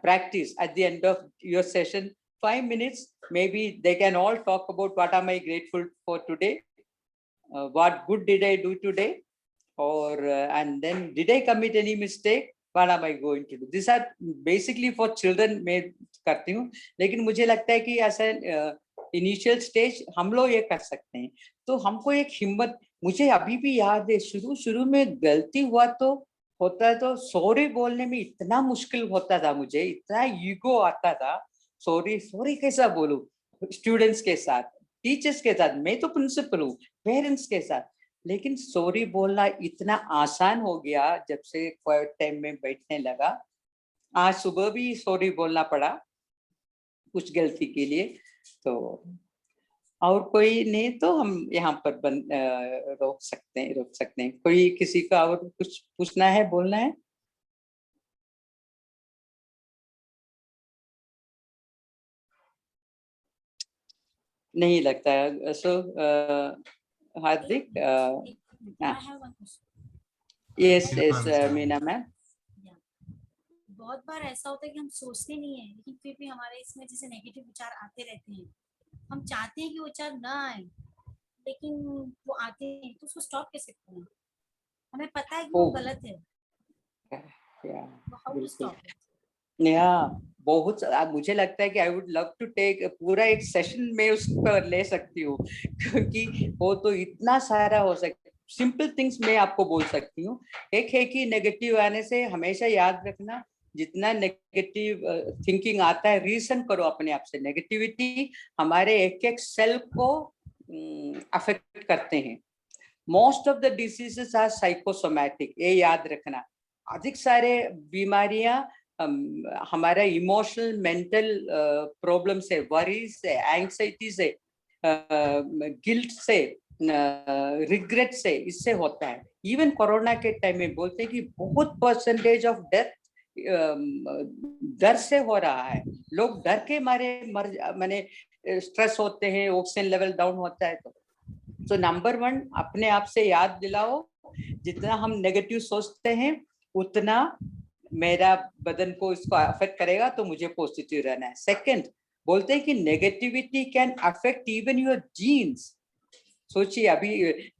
practice at the end of your session, 5 minutes, maybe they can all talk about what am I grateful for today, what good did I do today, or and then did I commit any mistake, what am I going to do. These are basically for children मैं करती हूँ, लेकिन मुझे लगता है कि ऐसा initial stage हम लोग ये कर सकते हैं। तो हमको एक हिम्मत, मुझे अभी भी याद है शुरू में गलती हुआ तो होता है, तो सॉरी बोलने में इतना मुश्किल होता था, मुझे इतना ईगो आता था। सॉरी कैसा बोलूं स्टूडेंट्स के साथ, टीचर्स के साथ, मैं तो प्रिंसिपल हूँ, पेरेंट्स के साथ। लेकिन सॉरी बोलना इतना आसान हो गया जब से क्वाइट टाइम में बैठने लगा। आज सुबह भी सॉरी बोलना पड़ा कुछ गलती के लिए। तो और कोई नहीं तो हम यहाँ पर रोक सकते हैं। कोई किसी का और कुछ पूछना है, बोलना है? नहीं लगता है। सो हार्दिक, यस मीना मैम। बहुत बार ऐसा होता है कि हम सोचते नहीं है, लेकिन फिर भी हमारे इसमें जैसे नेगेटिव विचार आते रहते हैं। हम चाहते हैं कि वो विचार ना आए, लेकिन वो आते हैं, तो उसको स्टॉप कैसे करें? हमें पता है कि वो गलत है। बहुत मुझे लगता है कि I would love to take पूरा एक सेशन में उसको ले सकती हूँ, क्योंकि वो तो इतना सारा हो सकता है। सिंपल थिंग्स मैं आपको बोल सकती हूँ। एक है कि नेगेटिव आने से हमेशा याद रखना, जितना नेगेटिव थिंकिंग आता है, रीजन करो अपने आप से। नेगेटिविटी हमारे एक एक सेल को अफेक्ट करते हैं। Most of the diseases are psychosomatic, ये याद रखना। अधिक सारे बीमारियां हमारा इमोशनल मेंटल प्रॉब्लम से, वरी से, एंग्जाइटी से, गिल्ट से, रिग्रेट से, इससे होता है। इवन कोरोना के टाइम में बोलते हैं कि बहुत परसेंटेज ऑफ डेथ डर से हो रहा है। लोग डर के मारे माने स्ट्रेस होते हैं, ऑक्सीजन लेवल डाउन होता है। तो सो नंबर 1, अपने आप से याद दिलाओ, जितना हम नेगेटिव सोचते हैं उतना मेरा बदन को इसको अफेक्ट करेगा, तो मुझे पॉजिटिव रहना है। सेकंड, बोलते हैं कि negativity can affect even your genes. सोचिए, अभी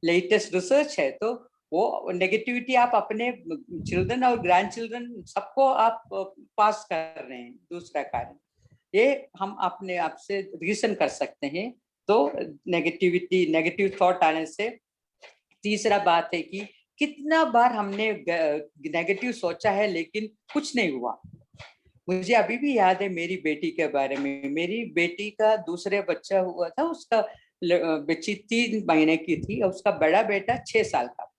लेटेस्ट रिसर्च है, तो वो नेगेटिविटी आप अपने चिल्ड्रन और ग्रैंड चिल्ड्रन सबको आप पास कर रहे हैं। दूसरा कारण, ये हम अपने आप से रीजन कर सकते हैं, तो नेगेटिव थॉट आने से। तीसरा बात है कि कितना बार हमने नेगेटिव सोचा है लेकिन कुछ नहीं हुआ। मुझे अभी भी याद है मेरी बेटी के बारे में। मेरी बेटी का दूसरे बच्चा हुआ था, उसका बच्ची 3 महीने की थी और उसका बड़ा बेटा 6 साल का।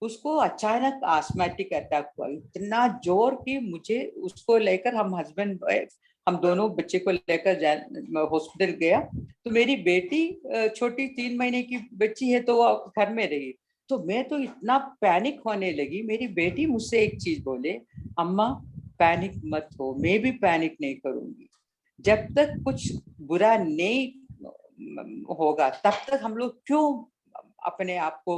उसको अचानक आस्थमेटिक अटैक हुआ, इतना जोर कि मुझे उसको लेकर, हम दोनों बच्चे को लेकर हॉस्पिटल गया। तो मेरी बेटी छोटी 3 महीने की बच्ची है, तो वो घर में रही। तो मैं तो इतना पैनिक होने लगी। मेरी बेटी मुझसे एक चीज बोले, अम्मा पैनिक मत हो। मैं भी पैनिक नहीं करूंगी। जब तक कुछ बुरा नहीं होगा तब तक हम लोग क्यों अपने आप को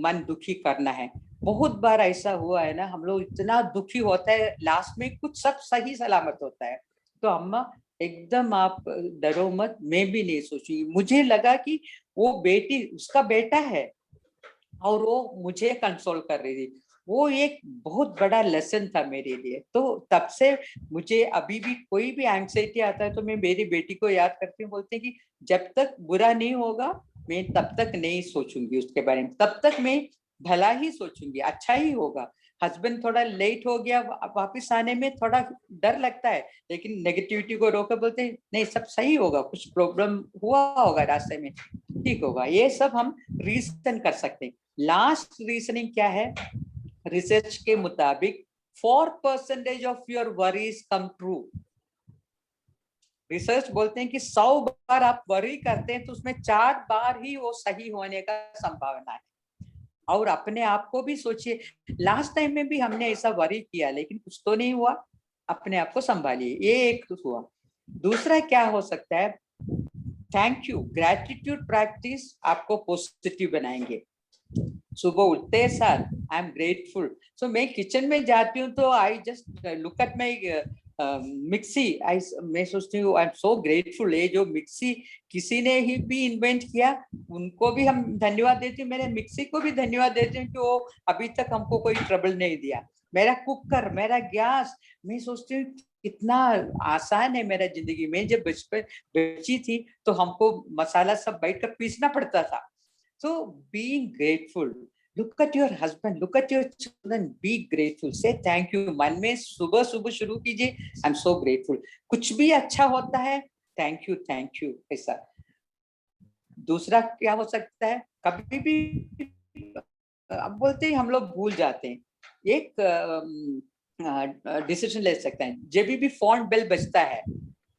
मन दुखी करना है। बहुत बार ऐसा हुआ है ना, हम लोग इतना दुखी होता है, लास्ट में कुछ सब सही सलामत होता है। तो अम्मा एकदम आप डरो मत, मैं भी नहीं सोचूंगी। मुझे लगा कि वो बेटी उसका बेटा है और वो मुझे कंसोल कर रही थी। वो एक बहुत बड़ा लेसन था मेरे लिए। तो तब से मुझे अभी भी कोई भी एंग्जाइटी आता है तो मैं मेरी बेटी को याद करती हूँ। बोलते हैं कि जब तक बुरा नहीं होगा मैं तब तक नहीं सोचूंगी उसके बारे में, तब तक मैं भला ही सोचूंगी, अच्छा ही होगा। हस्बैंड थोड़ा लेट हो गया वापस आने में, थोड़ा डर लगता है, लेकिन नेगेटिविटी को रोकर बोलते हैं नहीं सब सही होगा, कुछ प्रॉब्लम हुआ होगा रास्ते में, ठीक होगा। ये सब हम रीजन कर सकते हैं। लास्ट रीजनिंग क्या है, रिसर्च के मुताबिक 4% of your worries come true. Research बोलते हैं कि 100 बार आप वरी करते हैं तो उसमें 4 बार ही वो सही होने का संभावना है। और अपने आप को भी सोचिए, लास्ट टाइम में भी हमने ऐसा वरी किया लेकिन कुछ तो नहीं हुआ, अपने आप को संभालिए। ये एक तो हुआ। दूसरा क्या हो सकता है, थैंक यू, ग्रेटिट्यूड प्रैक्टिस आपको पॉजिटिव बनाएंगे। सुबह उठते साथ आई एम ग्रेटफुल। सो मैं किचन में जाती हूँ तो I just look at my mixie, मैं सोचती हूँ आई एम सो ग्रेटफुल। ये जो मिक्सी किसी ने ही भी इन्वेंट किया, उनको भी हम धन्यवाद देती हूँ। मेरे मिक्सी को भी धन्यवाद देती हूँ कि वो अभी तक हमको कोई ट्रबल नहीं दिया। मेरा कुकर, मेरा गैस, मैं सोचती हूँ कितना आसान है मेरा जिंदगी में। जब बचपन बची थी तो हमको मसाला सब बैठकर पीसना पड़ता था। So being grateful, look at your husband, look at your children, be grateful, say thank you। मन में सुबह सुबह शुरू कीजिए, I'm so grateful। कुछ भी अच्छा होता है thank you ऐसा। दूसरा क्या हो सकता है, कभी भी अब बोलते हैं हम लोग भूल जाते हैं, एक डिसीजन ले सकते हैं। जब भी फोन बेल बजता है,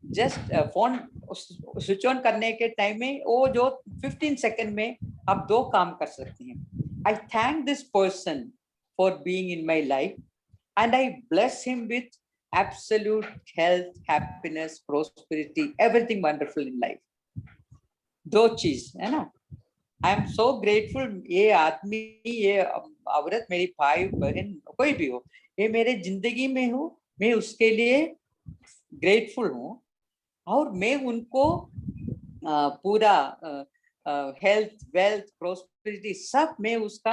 जस्ट फोन स्विच ऑन करने के टाइम में वो जो 15 सेकंड में आप 2 काम कर सकते हैं। आई thank this person for being in my life and I bless him with absolute health, happiness, prosperity, everything wonderful in life. 2 चीज है ना। आई एम सो ग्रेटफुल, ये आदमी, ये औरत, मेरी भाई बहन कोई भी हो, ये मेरे जिंदगी में हो, मैं उसके लिए ग्रेटफुल हूँ। और मैं उनको पूरा हेल्थ, वेल्थ, प्रोस्पेरिटी सब मैं उसका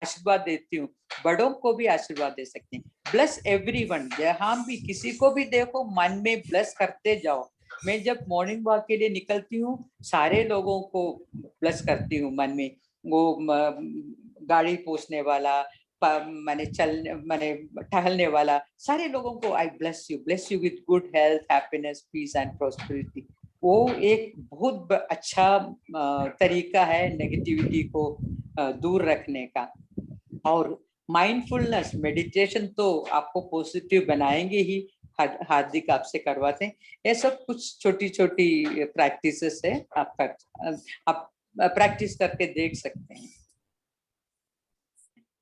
आशीर्वाद देती हूँ। बड़ों को भी आशीर्वाद दे सकते हैं। ब्लेस एवरीवन, जहां भी किसी को भी देखो मन में ब्लेस करते जाओ। मैं जब मॉर्निंग वॉक के लिए निकलती हूँ सारे लोगों को ब्लेस करती हूँ मन में। वो गाड़ी पोंछने वाला, मैंने टहलने वाला, सारे लोगों को I bless you with good health, happiness, peace and prosperity. वो एक बहुत अच्छा तरीका है नेगेटिविटी को दूर रखने का। और माइंडफुलनेस मेडिटेशन तो आपको पॉजिटिव बनाएंगे ही। हार्दिक आपसे करवाते हैं। ये सब कुछ छोटी छोटी प्रैक्टिसेस है, आप प्रैक्टिस करके देख सकते हैं।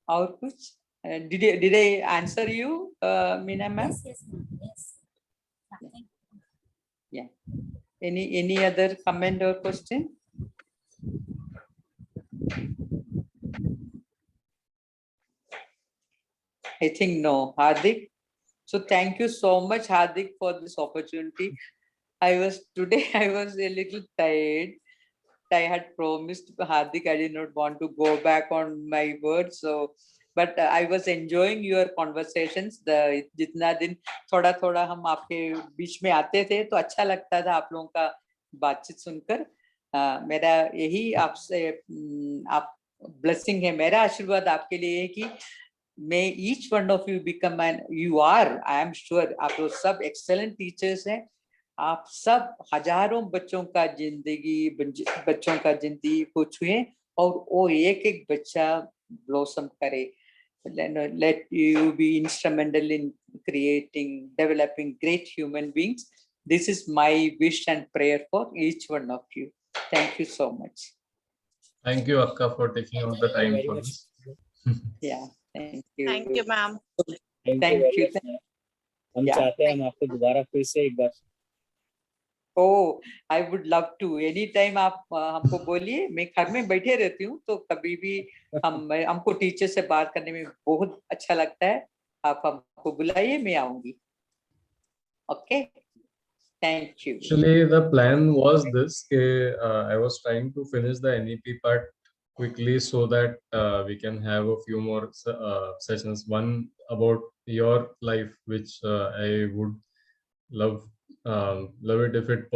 और कुछ did I answer you, Meena ma'am? Yes, ma'am. Yes. Thank you. Yeah. Any other comment or question? I think no. Hardik. So thank you so much, Hardik, for this opportunity. I was a little tired. I had promised Hardik I did not want to go back on my word. So, but I was enjoying your conversations. The जितना दिन थोड़ा थोड़ा हम आपके बीच में आते थे तो अच्छा लगता था आप लोगों का बातचीत सुनकर. मेरा यही आपसे आप ब्लेसिंग है, मेरा आशीर्वाद आपके लिए है कि may each one of you become I am sure आप लोग सब excellent teachers हैं. आप सब हजारों बच्चों का जिंदगी को छुए और वो एक एक बच्चा blossom करे. Let you be instrumental in developing great human beings. This is my wish and prayer for each one of you. Thank you so much. Thank you, Akka, for taking out the time for this. Yeah, thank you. Thank you, ma'am. Thank you. हम चाहते हैं हम आपको दोबारा फिर से एक बार. Oh, I would love to. Anytime आप हमको बोलिए, मैं घर में बैठे रहती हूँ तो कभी भी हमको टीचर से बात करने में बहुत अच्छा लगता है. आप हमको बुलाइए, मैं आऊंगी. Okay. Thank you. Actually, the plan was this. I was trying to finish the NEP part quickly so that we can have a few more sessions. One about your life, which I would love it if it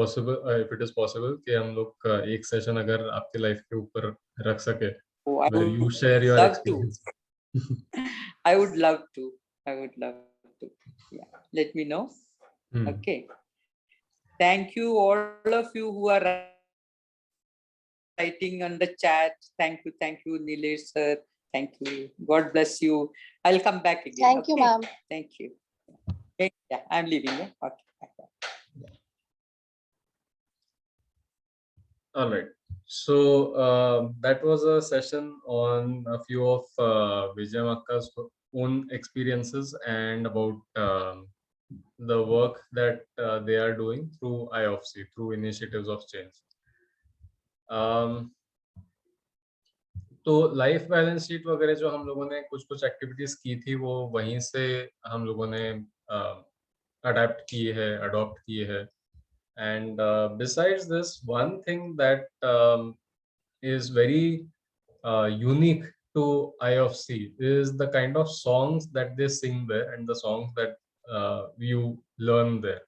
is possible कि हम लोग एक session अगर आपके life के ऊपर रख सके, where you share your experience. I would love to. Yeah, let me know. Okay. Thank you all of you who are writing on the chat. Thank you, Nilesh sir. Thank you. God bless you. I'll come back again. Thank you, ma'am. Thank you. Yeah, I'm leaving. Yeah? Okay. All right. So that was a session on a few of Vijay Akka's own experiences and about the work that they are doing through IOFC, through Initiatives of Change. तो life balance sheet वगैरह जो हम लोगों ने कुछ activities की थी वो वहीं से हम लोगों ने अडॉप्ट की है. And besides this, one thing that is very unique to IOFC is the kind of songs that they sing there and the songs that you learn there.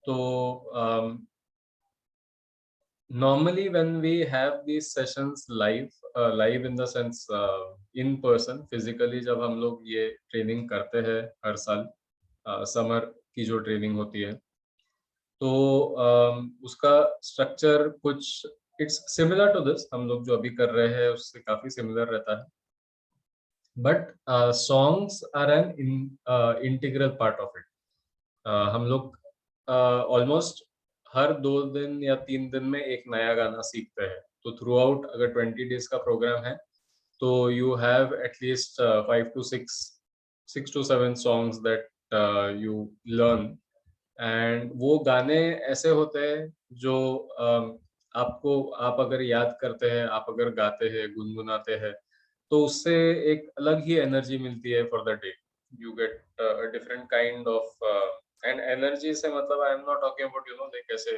So normally when we have these sessions live in the sense in person, physically जब हम लोग ये training करते हैं हर साल summer की जो training होती है, तो उसका स्ट्रक्चर कुछ इट्स सिमिलर टू दिस, हम लोग जो अभी कर रहे हैं उससे काफी सिमिलर रहता है. But songs are an integral part of it. हम लोग ऑलमोस्ट हर 2 दिन या 3 दिन में एक नया गाना सीखते हैं. तो थ्रू आउट अगर 20 डेज का प्रोग्राम है तो you have at least 5 to 6 to 7 songs that you learn. And वो गाने ऐसे होते हैं जो आप अगर याद करते हैं, आप अगर गाते हैं, गुनगुनाते हैं, तो उससे एक अलग ही एनर्जी मिलती है for the day. You get a different kind of and energy से मतलब I am not talking about like ऐसे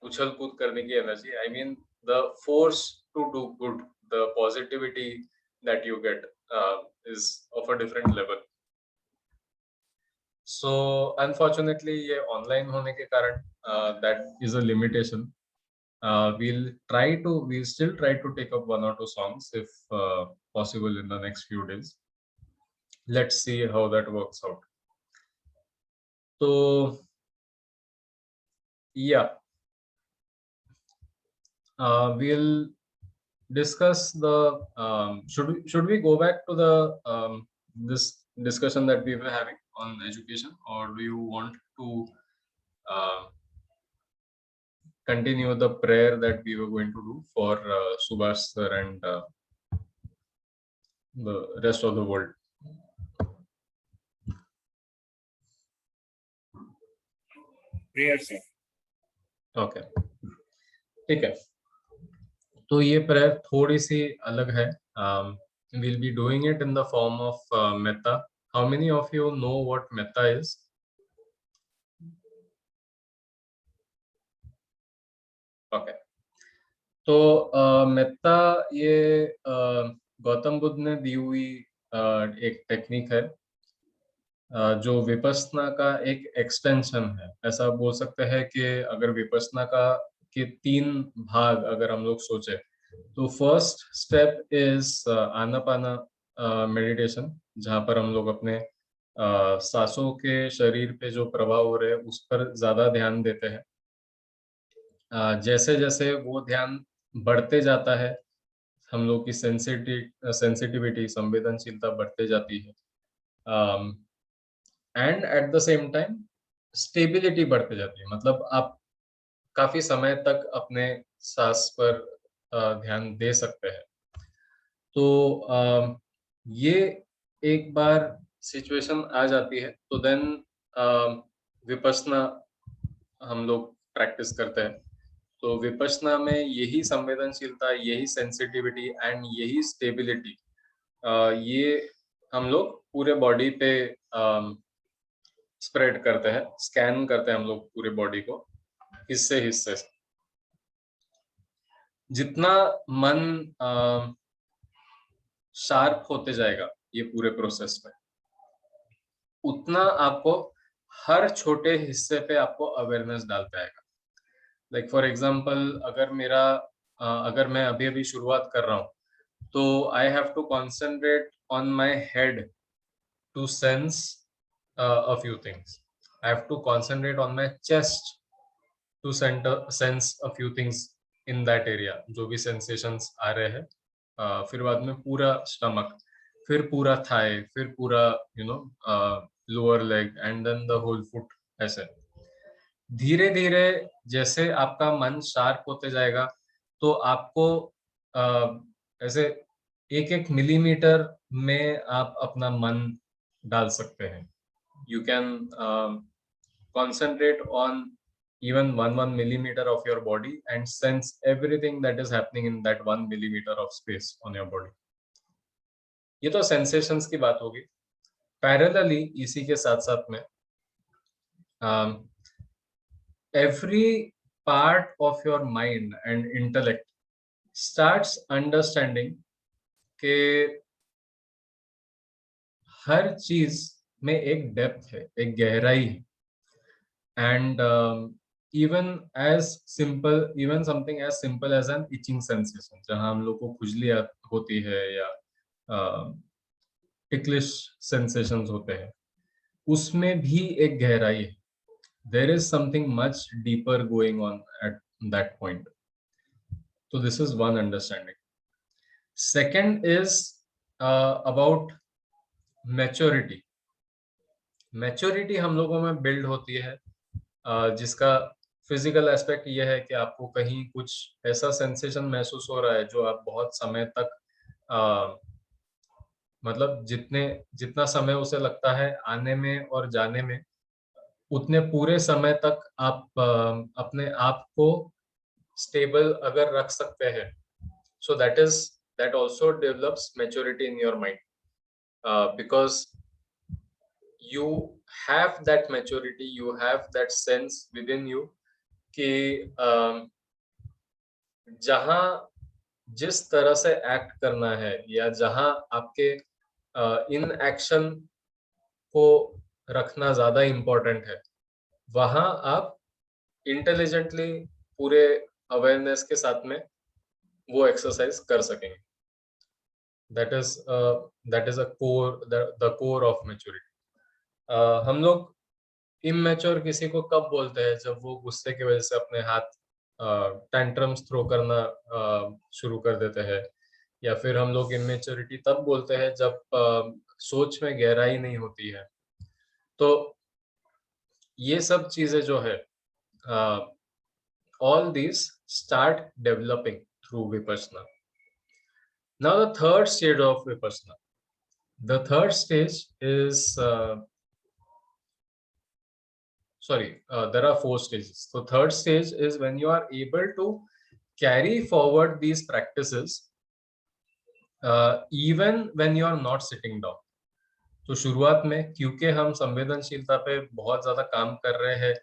उछल कूद करने की energy. I mean the force to do good, the positivity that you get is of a different level. So unfortunately ये online होने के कारण that is a limitation. We'll still try to take up 1 or 2 songs if possible in the next few days. Let's see how that works out. So yeah, we'll discuss the should we go back to the this discussion that we were having on education, or do you want to continue the prayer that we were going to do for Subhash sir and the rest of the world? Prayer sir. Okay, ठीक है. तो ये prayer थोड़ी सी अलग है. we'll be doing it in the form of metta. How many of you know what metta is? Okay. तो मेत्ता ये गौतम बुद्ध ने दी हुई एक टेक्निक है जो विपस्सना का एक एक्सटेंशन है। ऐसा बोल सकते हैं कि अगर विपस्सना का के 3 भाग अगर हम लोग सोचे तो first step is Anapana meditation, जहाँ पर हम लोग अपने सांसों के शरीर पे जो प्रभाव हो रहे हैं उस पर ज्यादा ध्यान देते हैं। जैसे जैसे वो ध्यान बढ़ते जाता है हम लोग की सेंसिटिविटी संवेदनशीलता बढ़ते जाती है and at the same time stability बढ़ते जाती है। मतलब आप काफी समय तक अपने सांस पर ध्यान दे सकते हैं। तो ये एक बार सिचुएशन आ जाती है तो देन विपस्सना हम लोग प्रैक्टिस करते हैं। तो विपस्सना में यही संवेदनशीलता, यही सेंसिटिविटी एंड यही स्टेबिलिटी ये हम लोग पूरे बॉडी पे स्प्रेड करते हैं, स्कैन करते हैं हम लोग पूरे बॉडी को हिस्से हिस्से से। जितना मन शार्प होते जाएगा ये पूरे प्रोसेस में, उतना आपको हर छोटे हिस्से पे आपको अवेयरनेस डालता है। लाइक फॉर एग्जांपल अगर मैं अभी अभी शुरुआत कर रहा हूँ तो I have to concentrate on my head to sense a few things. I have to concentrate on my chest to sense a few things in that area. जो भी sensations आ रहे हैं, फिर बाद में पूरा stomach, फिर पूरा thigh, फिर पूरा lower leg and then the whole foot। ऐसे धीरे धीरे जैसे आपका मन शार्प होते जाएगा तो आपको ऐसे एक एक मिलीमीटर में आप अपना मन डाल सकते हैं। You can concentrate on even 1 millimeter of your body and sense everything that is happening in that 1 millimeter of space on your body। ये तो sensations की बात होगी। Parallelly इसी के साथ साथ में every part of your mind and intellect starts understanding के हर चीज में एक डेप्थ है, एक गहराई है। And even something as simple as an itching sensation, जहां हम लोग को खुजली होती है या ticklish sensations होते हैं, उसमें भी एक गहराई है। There is something much deeper going on at that point. So this is one understanding. Second is about maturity। Maturity हम लोगों में बिल्ड होती है जिसका फिजिकल एस्पेक्ट ये है कि आपको कहीं कुछ ऐसा सेंसेशन महसूस हो रहा है जो आप बहुत समय तक मतलब जितना समय उसे लगता है आने में और जाने में, उतने पूरे समय तक आप अपने आप को स्टेबल अगर रख सकते हैं, सो that also develops maturity in your mind because you have that maturity, you have that sense within you कि जहां जिस तरह से एक्ट करना है या जहां आपके इन एक्शन को रखना ज्यादा इम्पोर्टेंट है, वहां आप इंटेलिजेंटली पूरे अवेयरनेस के साथ में वो एक्सरसाइज कर सकेंगे। That is the core of maturity. हम लोग इमेच्योर किसी को कब बोलते हैं? जब वो गुस्से की वजह से अपने हाथ टैंट्रम्स थ्रो करना शुरू कर देते हैं, या फिर हम लोग इमेच्योरिटी तब बोलते हैं जब सोच में गहराई नहीं होती है। तो ये सब चीजें जो है all these start developing through vipassana. Now the third stage of vipassana. The third stage is there are 4 stages. So third stage is when you are able to carry forward these practices even when you are not sitting down. तो शुरुआत में क्योंकि हम संवेदनशीलता पे बहुत ज्यादा काम कर रहे हैं,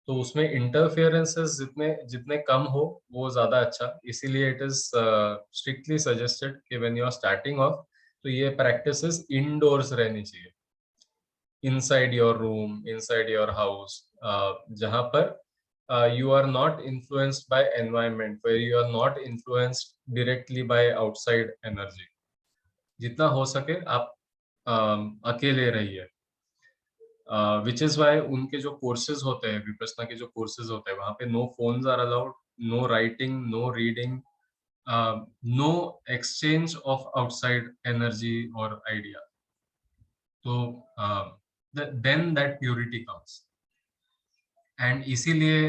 तो उसमें इंटरफेरेंसेस जितने जितने कम हो वो ज्यादा अच्छा। इसीलिए इट इज स्ट्रिक्टली सजेस्टेड कि when you are starting off, तो ये प्रैक्टिसेस इंडोर्स रहनी चाहिए, inside your room, inside your house, जहां पर you are not influenced by environment, where you are not influenced directly by outside energy। जितना हो सके आप अकेले रहिए। विच इज वाई उनके जो कोर्सेज होते हैं, विपस्सना के जो कोर्सेज होते हैं, वहां पे no phones are allowed, no writing, no reading, no exchange of outside energy और आइडिया। तो then that purity comes. And इसीलिए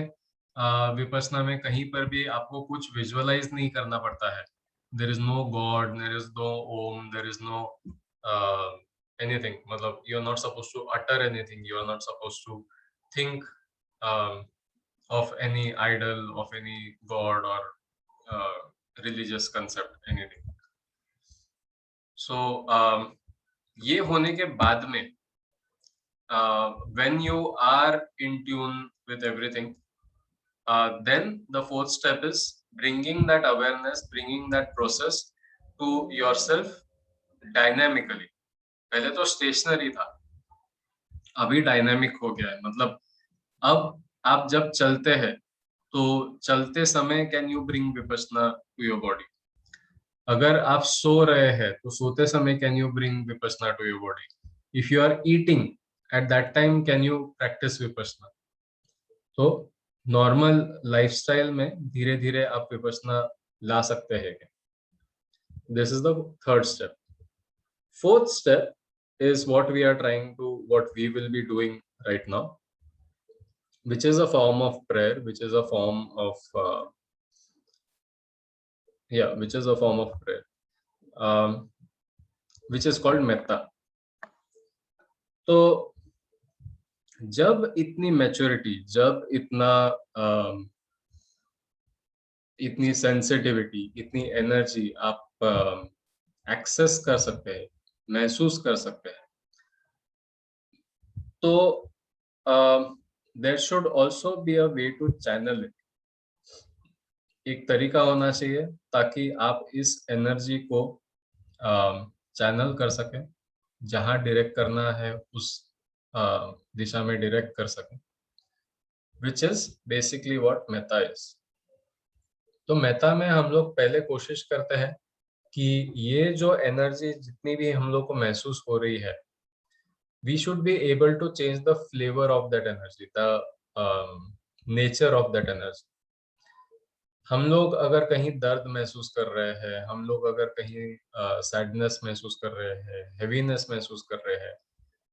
विपस्सना में कहीं पर भी आपको कुछ विजुअलाइज नहीं करना पड़ता है। There is no God, there is no Om, there is no anything, मतलब you are not supposed to utter anything, you are not supposed to think of any idol, of any god or religious concept, anything। So ये होने के बाद में when you are in tune with everything, then the fourth step is bringing that awareness, bringing that process to yourself dynamically। पहले तो stationery था, अभी dynamic हो गया है। मतलब अब आप जब चलते हैं तो चलते समय can you bring Vipassana to your body. अगर आप सो रहे हैं तो सोते समय can you bring Vipassana to your body. If you are eating at that time can you practise Vipassana. तो नॉर्मल लाइफस्टाइल में धीरे धीरे आप विपस्सना ला सकते हैं। This is the third step. Fourth step is what we are trying to, what we will be doing right now, which is a form of prayer, which is a form of which is a form of prayer, which is called metta। तो जब इतनी maturity, जब इतनी sensitivity, इतनी energy आप access कर सकते हैं, महसूस कर सकते हैं, तो there should also be a way to channel it. एक तरीका होना चाहिए ताकि आप इस एनर्जी को चैनल कर सकें, जहां डायरेक्ट करना है उस दिशा में डायरेक्ट कर सकें, which is basically what Meta is. तो मेटा में हम लोग पहले कोशिश करते हैं कि ये जो एनर्जी जितनी भी हम लोग को महसूस हो रही है, we should be able to change the flavor of that energy, the nature of that energy। हम लोग अगर कहीं दर्द महसूस कर रहे हैं, हम लोग अगर कहीं सैडनेस महसूस कर रहे हैं, हेवीनेस महसूस कर रहे हैं,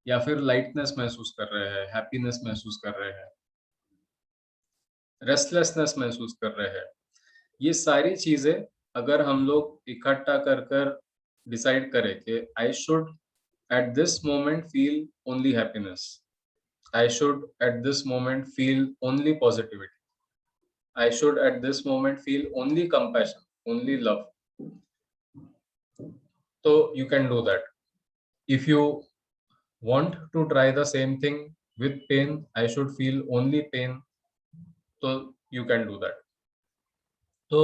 या फिर लाइटनेस महसूस कर रहे हैं, हैप्पीनेस महसूस कर रहे हैं, रेस्टलेसनेस महसूस कर रहे हैं, ये सारी चीजें अगर हम लोग इकट्ठा कर कर डिसाइड करें कि I should at this moment feel only happiness, I should at this moment feel only positivity, I should at this moment feel only compassion, only love, so you can do that। if you want to try the same thing with pain, I should feel only pain, so you can do that। तो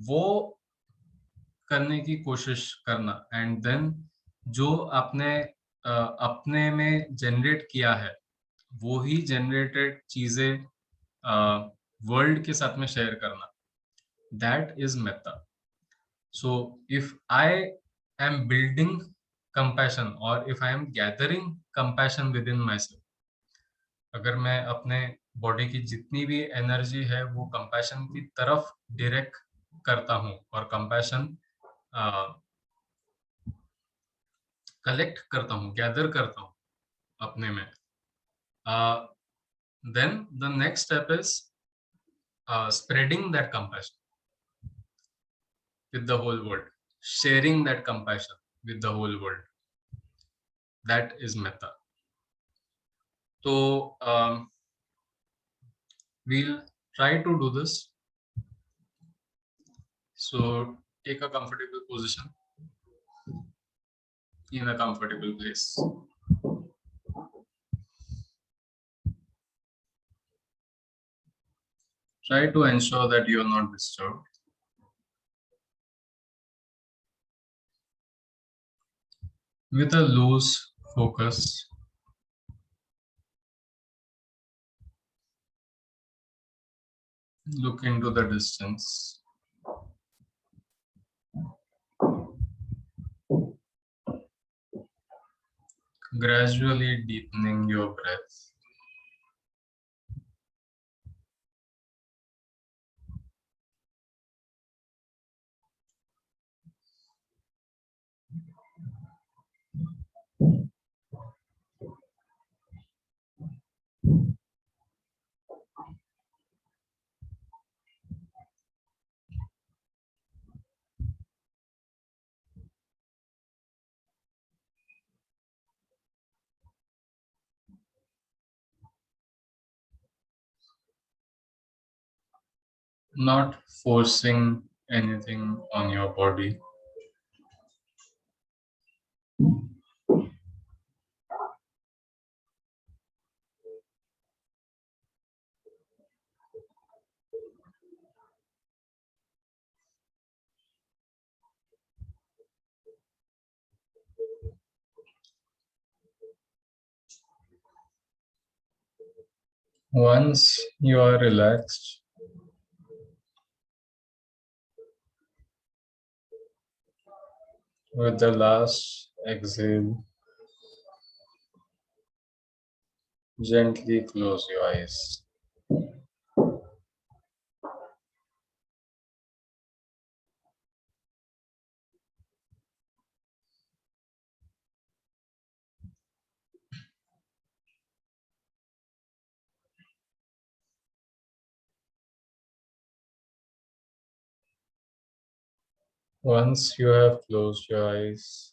वो करने की कोशिश करना, and then जो आपने अपने में जनरेट किया है, वो ही जनरेटेड चीजें वर्ल्ड के साथ में शेयर करना, that is meta. So if I am building compassion और if I am gathering compassion within myself, अगर मैं अपने बॉडी की जितनी भी एनर्जी है वो कंपैशन की तरफ डायरेक्ट करता हूँ और कंपैशन कलेक्ट करता हूँ, गैदर करता हूँ अपने में, then the next step is spreading that compassion with the whole world, sharing that compassion with the whole world, that is metta। So we'll try to do this। So take a comfortable position in a comfortable place. Try to ensure that you are not disturbed. With a loose focus, look into the distance. Gradually deepening your breath. Not forcing anything on your body. Once you are relaxed, with the last exhale, gently close your eyes. Once you have closed your eyes,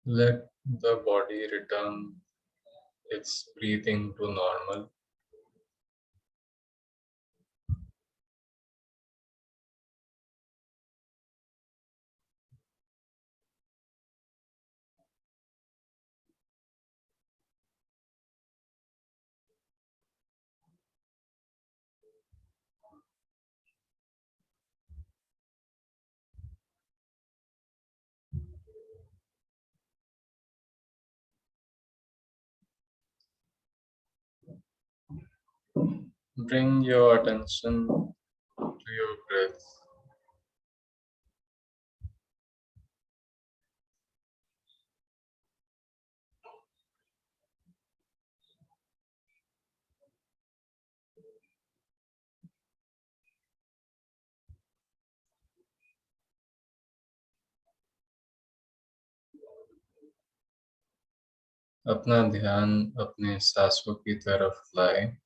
let the body return its breathing to normal. Bring your attention to your breath. अपना ध्यान अपने सांसों की तरफ लाएं।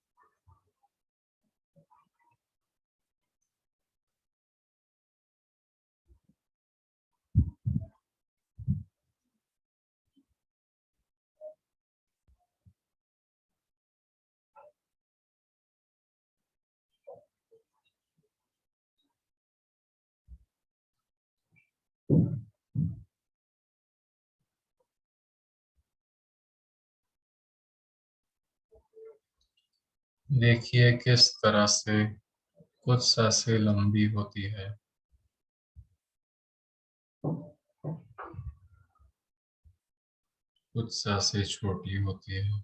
देखिए किस तरह से कुछ सांसें लंबी होती है, कुछ सांसें छोटी होती है।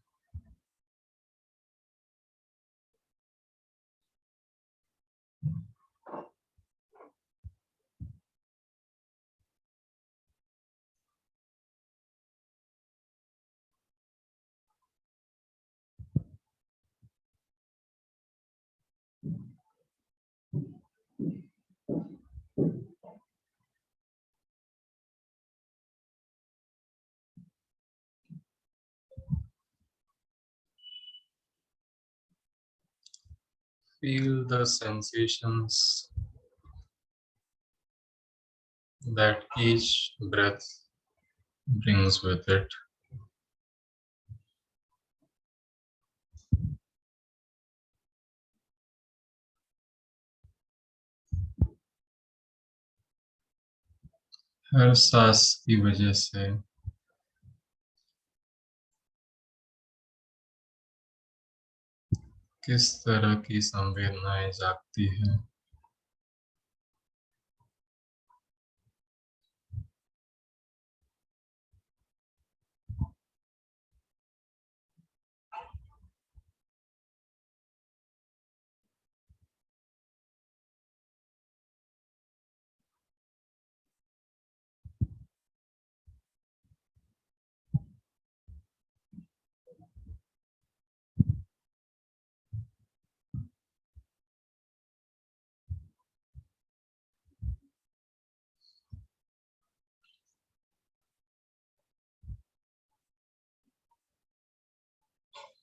Feel the sensations that each breath brings with it. हर सांस की वजह से किस तरह की संवेदनाएं जागती हैं?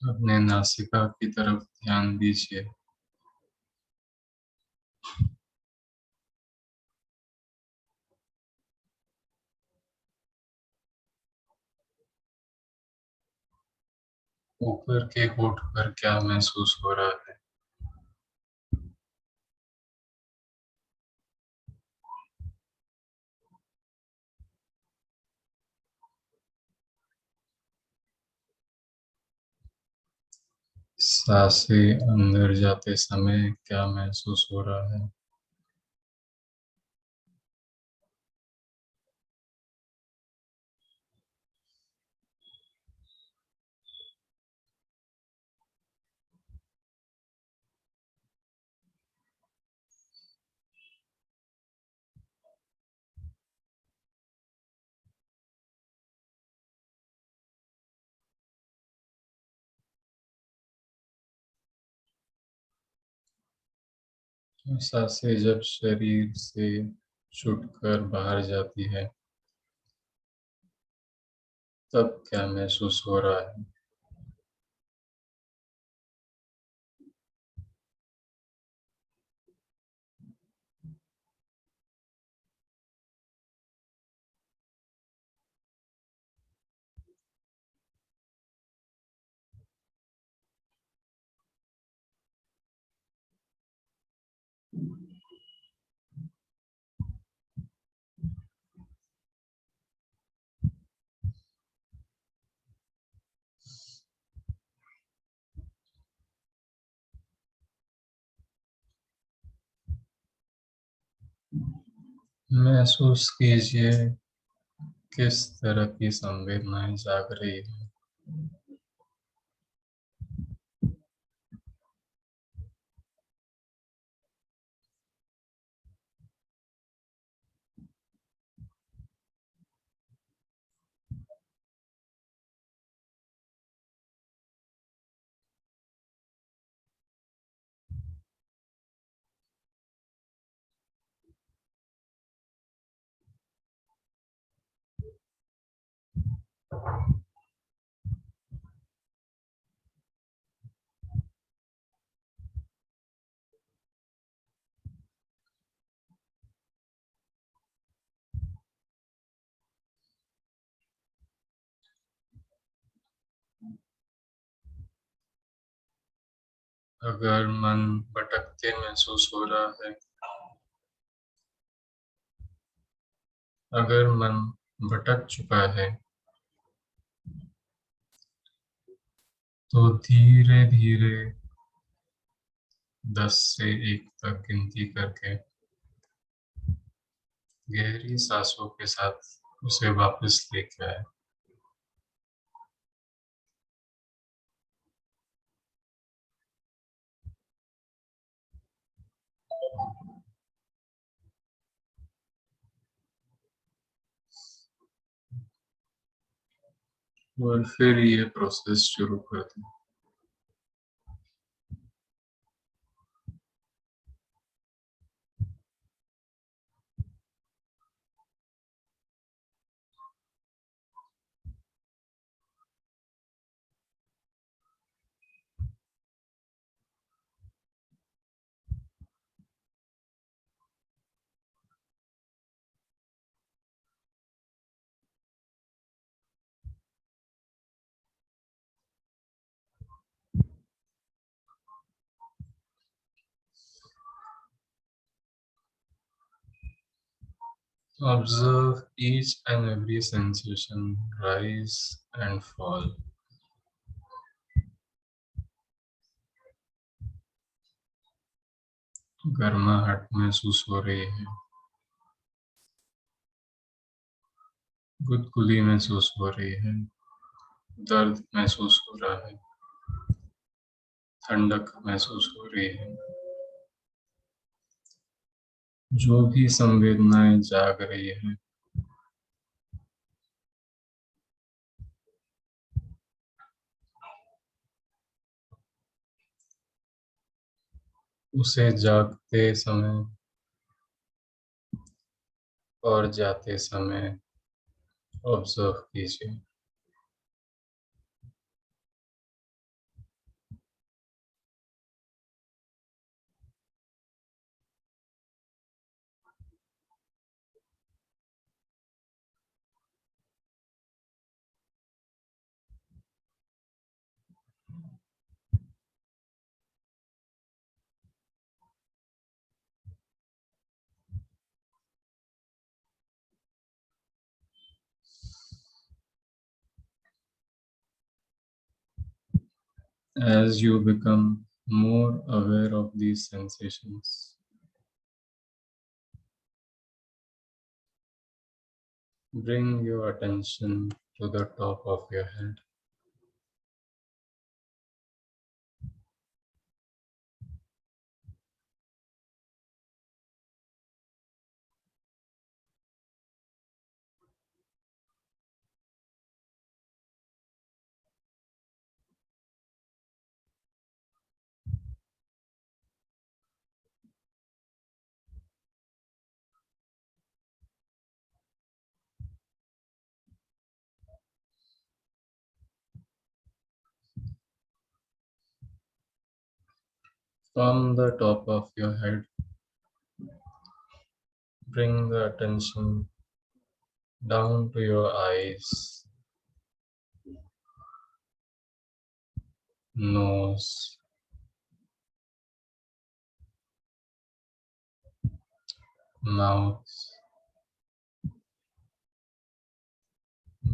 अपने नासिका की तरफ ध्यान दीजिए। ऊपर के होठ पर क्या महसूस हो रहा है? सांसें अंदर जाते समय क्या महसूस हो रहा है? सांसें जब शरीर से छूटकर बाहर जाती है तब क्या महसूस हो रहा है? महसूस कीजिए किस तरह की संवेदनाएं जाग रही है। अगर मन भटकते महसूस हो रहा है, अगर मन भटक चुका है तो धीरे धीरे 10 से 1 तक गिनती करके गहरी सांसों के साथ उसे वापस लेके आए। और फिर ये प्रोसेस शुरू कर दें। Observe each and every sensation rise and fall. गर्माहट महसूस हो रही है, गुदगुदी महसूस हो रही है, दर्द महसूस हो रहा है, ठंडक महसूस हो रही है। जो भी संवेदनाएं जाग रही है, उसे जागते समय और जाते समय ऑब्जर्व कीजिए। As you become more aware of these sensations, bring your attention to the top of your head. From the top of your head, bring the attention down to your eyes, nose, mouth,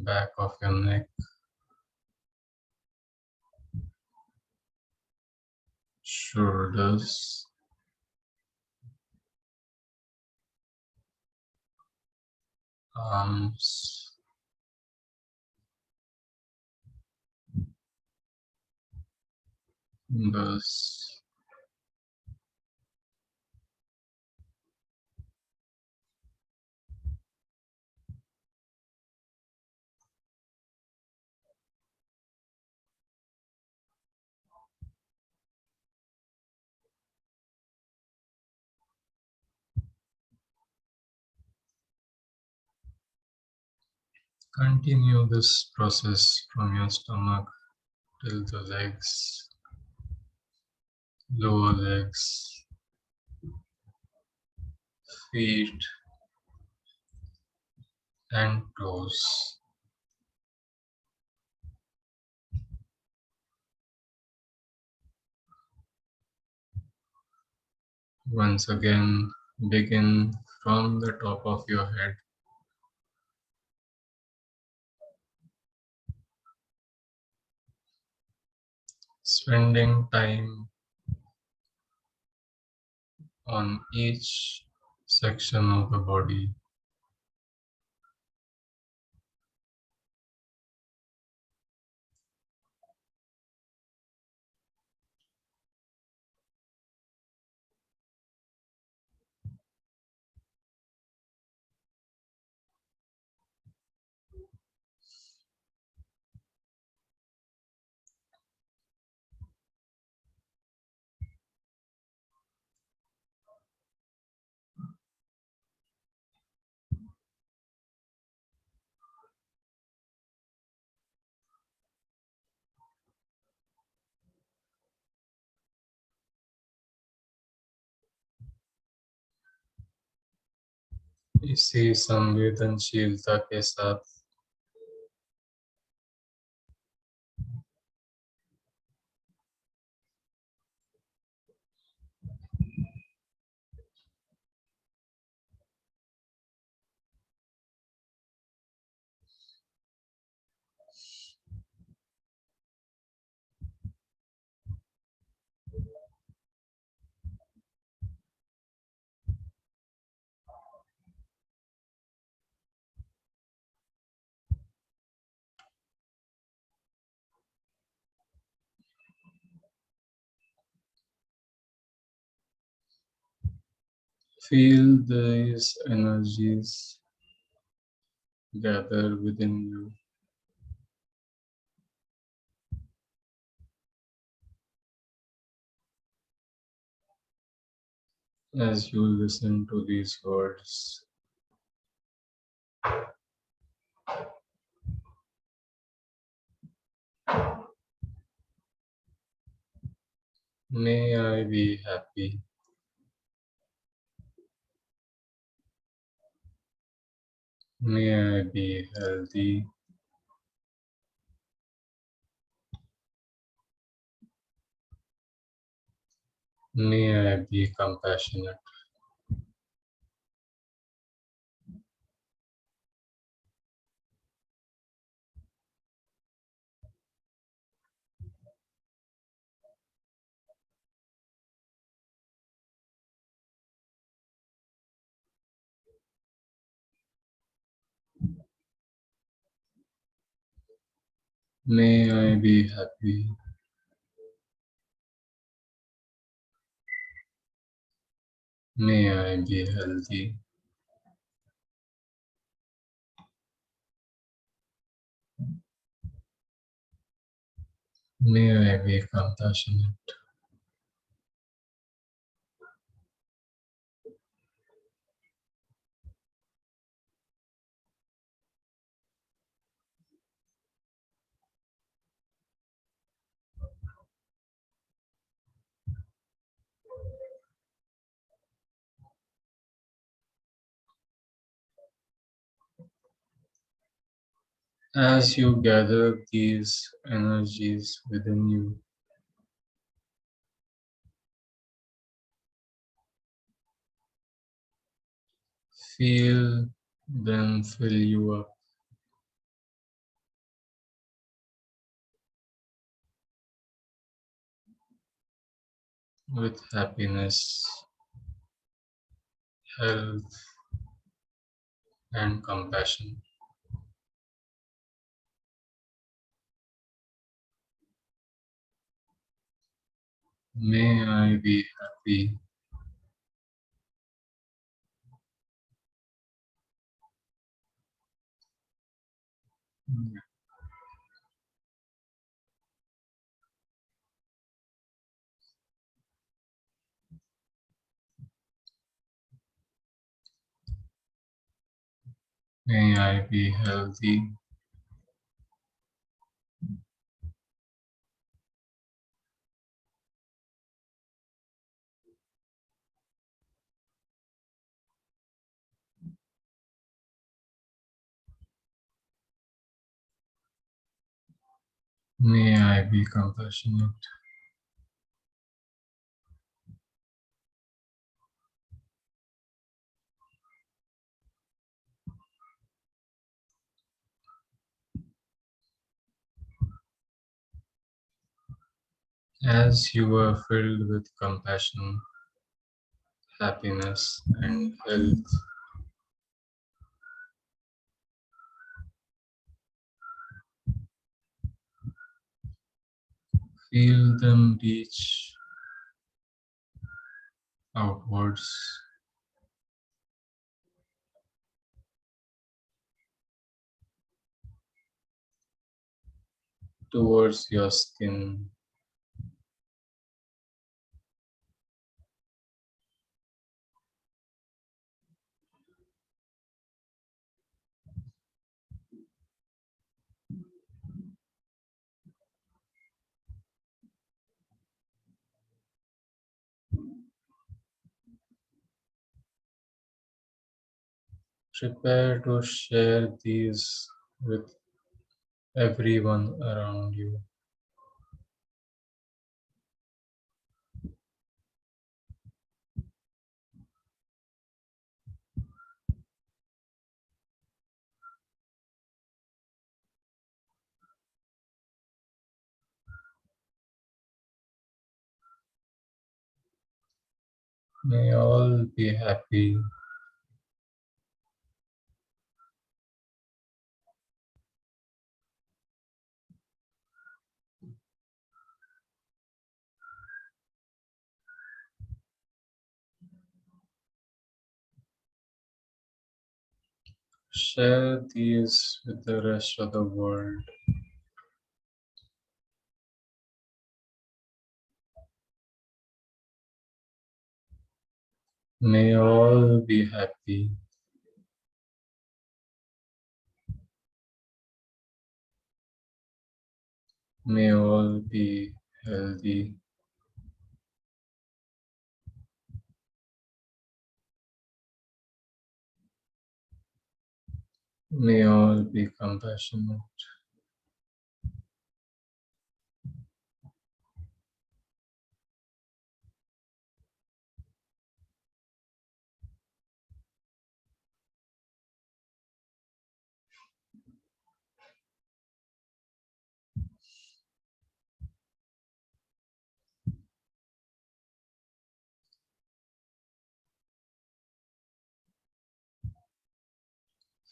back of your neck, shoulders, arms, fingers, continue this process from your stomach till the legs, lower legs, feet, and toes. Once again, begin from the top of your head. Spending time on each section of the body. इसी संवेदनशीलता के साथ Feel these energies gather within you. As you listen to these words, may I be happy. May I be healthy. May I be compassionate. May I be happy. May I be healthy. May I be compassionate. As you gather these energies within you, feel them fill you up with happiness, health, and compassion. May I be happy. May I be healthy. May I be compassionate. As you are filled with compassion, happiness, and health, feel them reach outwards towards your skin. Prepare to share these with everyone around you. May all be happy. share these with the rest of the world. May all be happy. May all be healthy. May all be compassionate.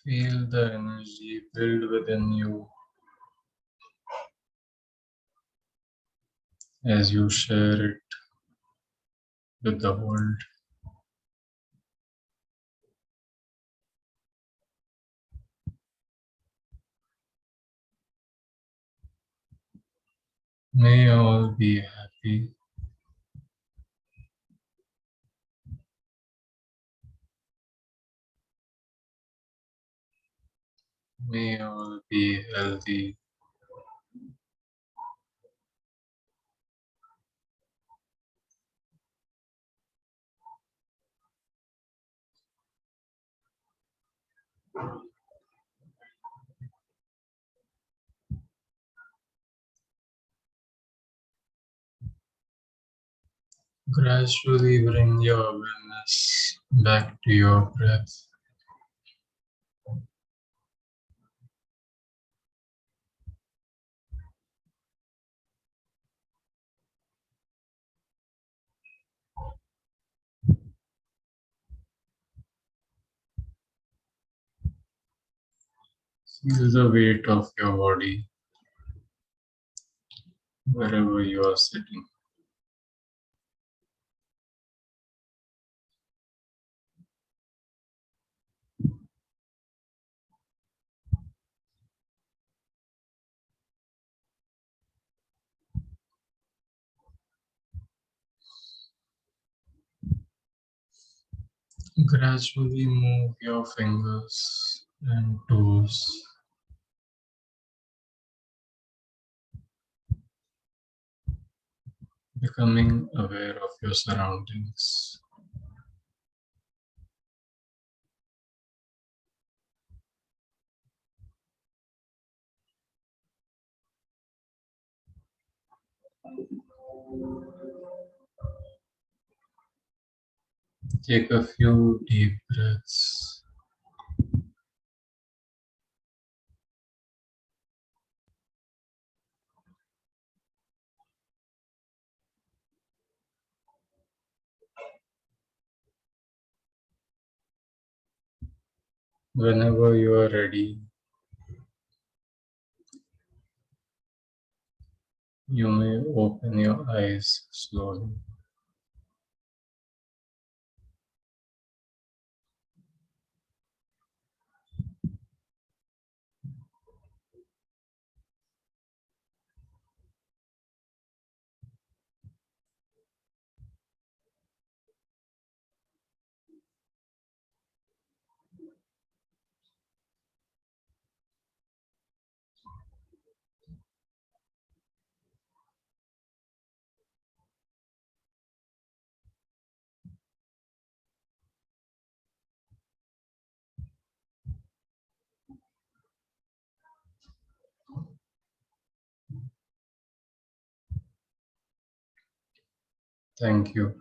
Feel the energy build within you as you share it with the world. May all be happy. May all be healthy. Gradually bring your awareness back to your breath. Feel the weight of your body wherever you are sitting. Gradually move your fingers and toes, becoming aware of your surroundings. Take a few deep breaths. Whenever you are ready, you may open your eyes slowly. Thank you.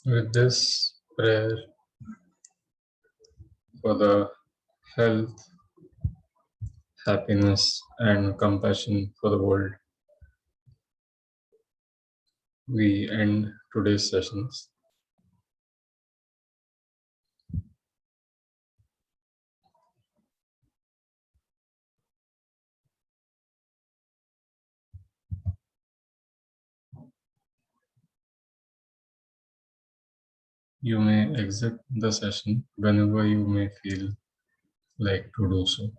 With this prayer for the health happiness and compassion for the world, we end today's sessions. You may exit the session whenever you may feel like to do so.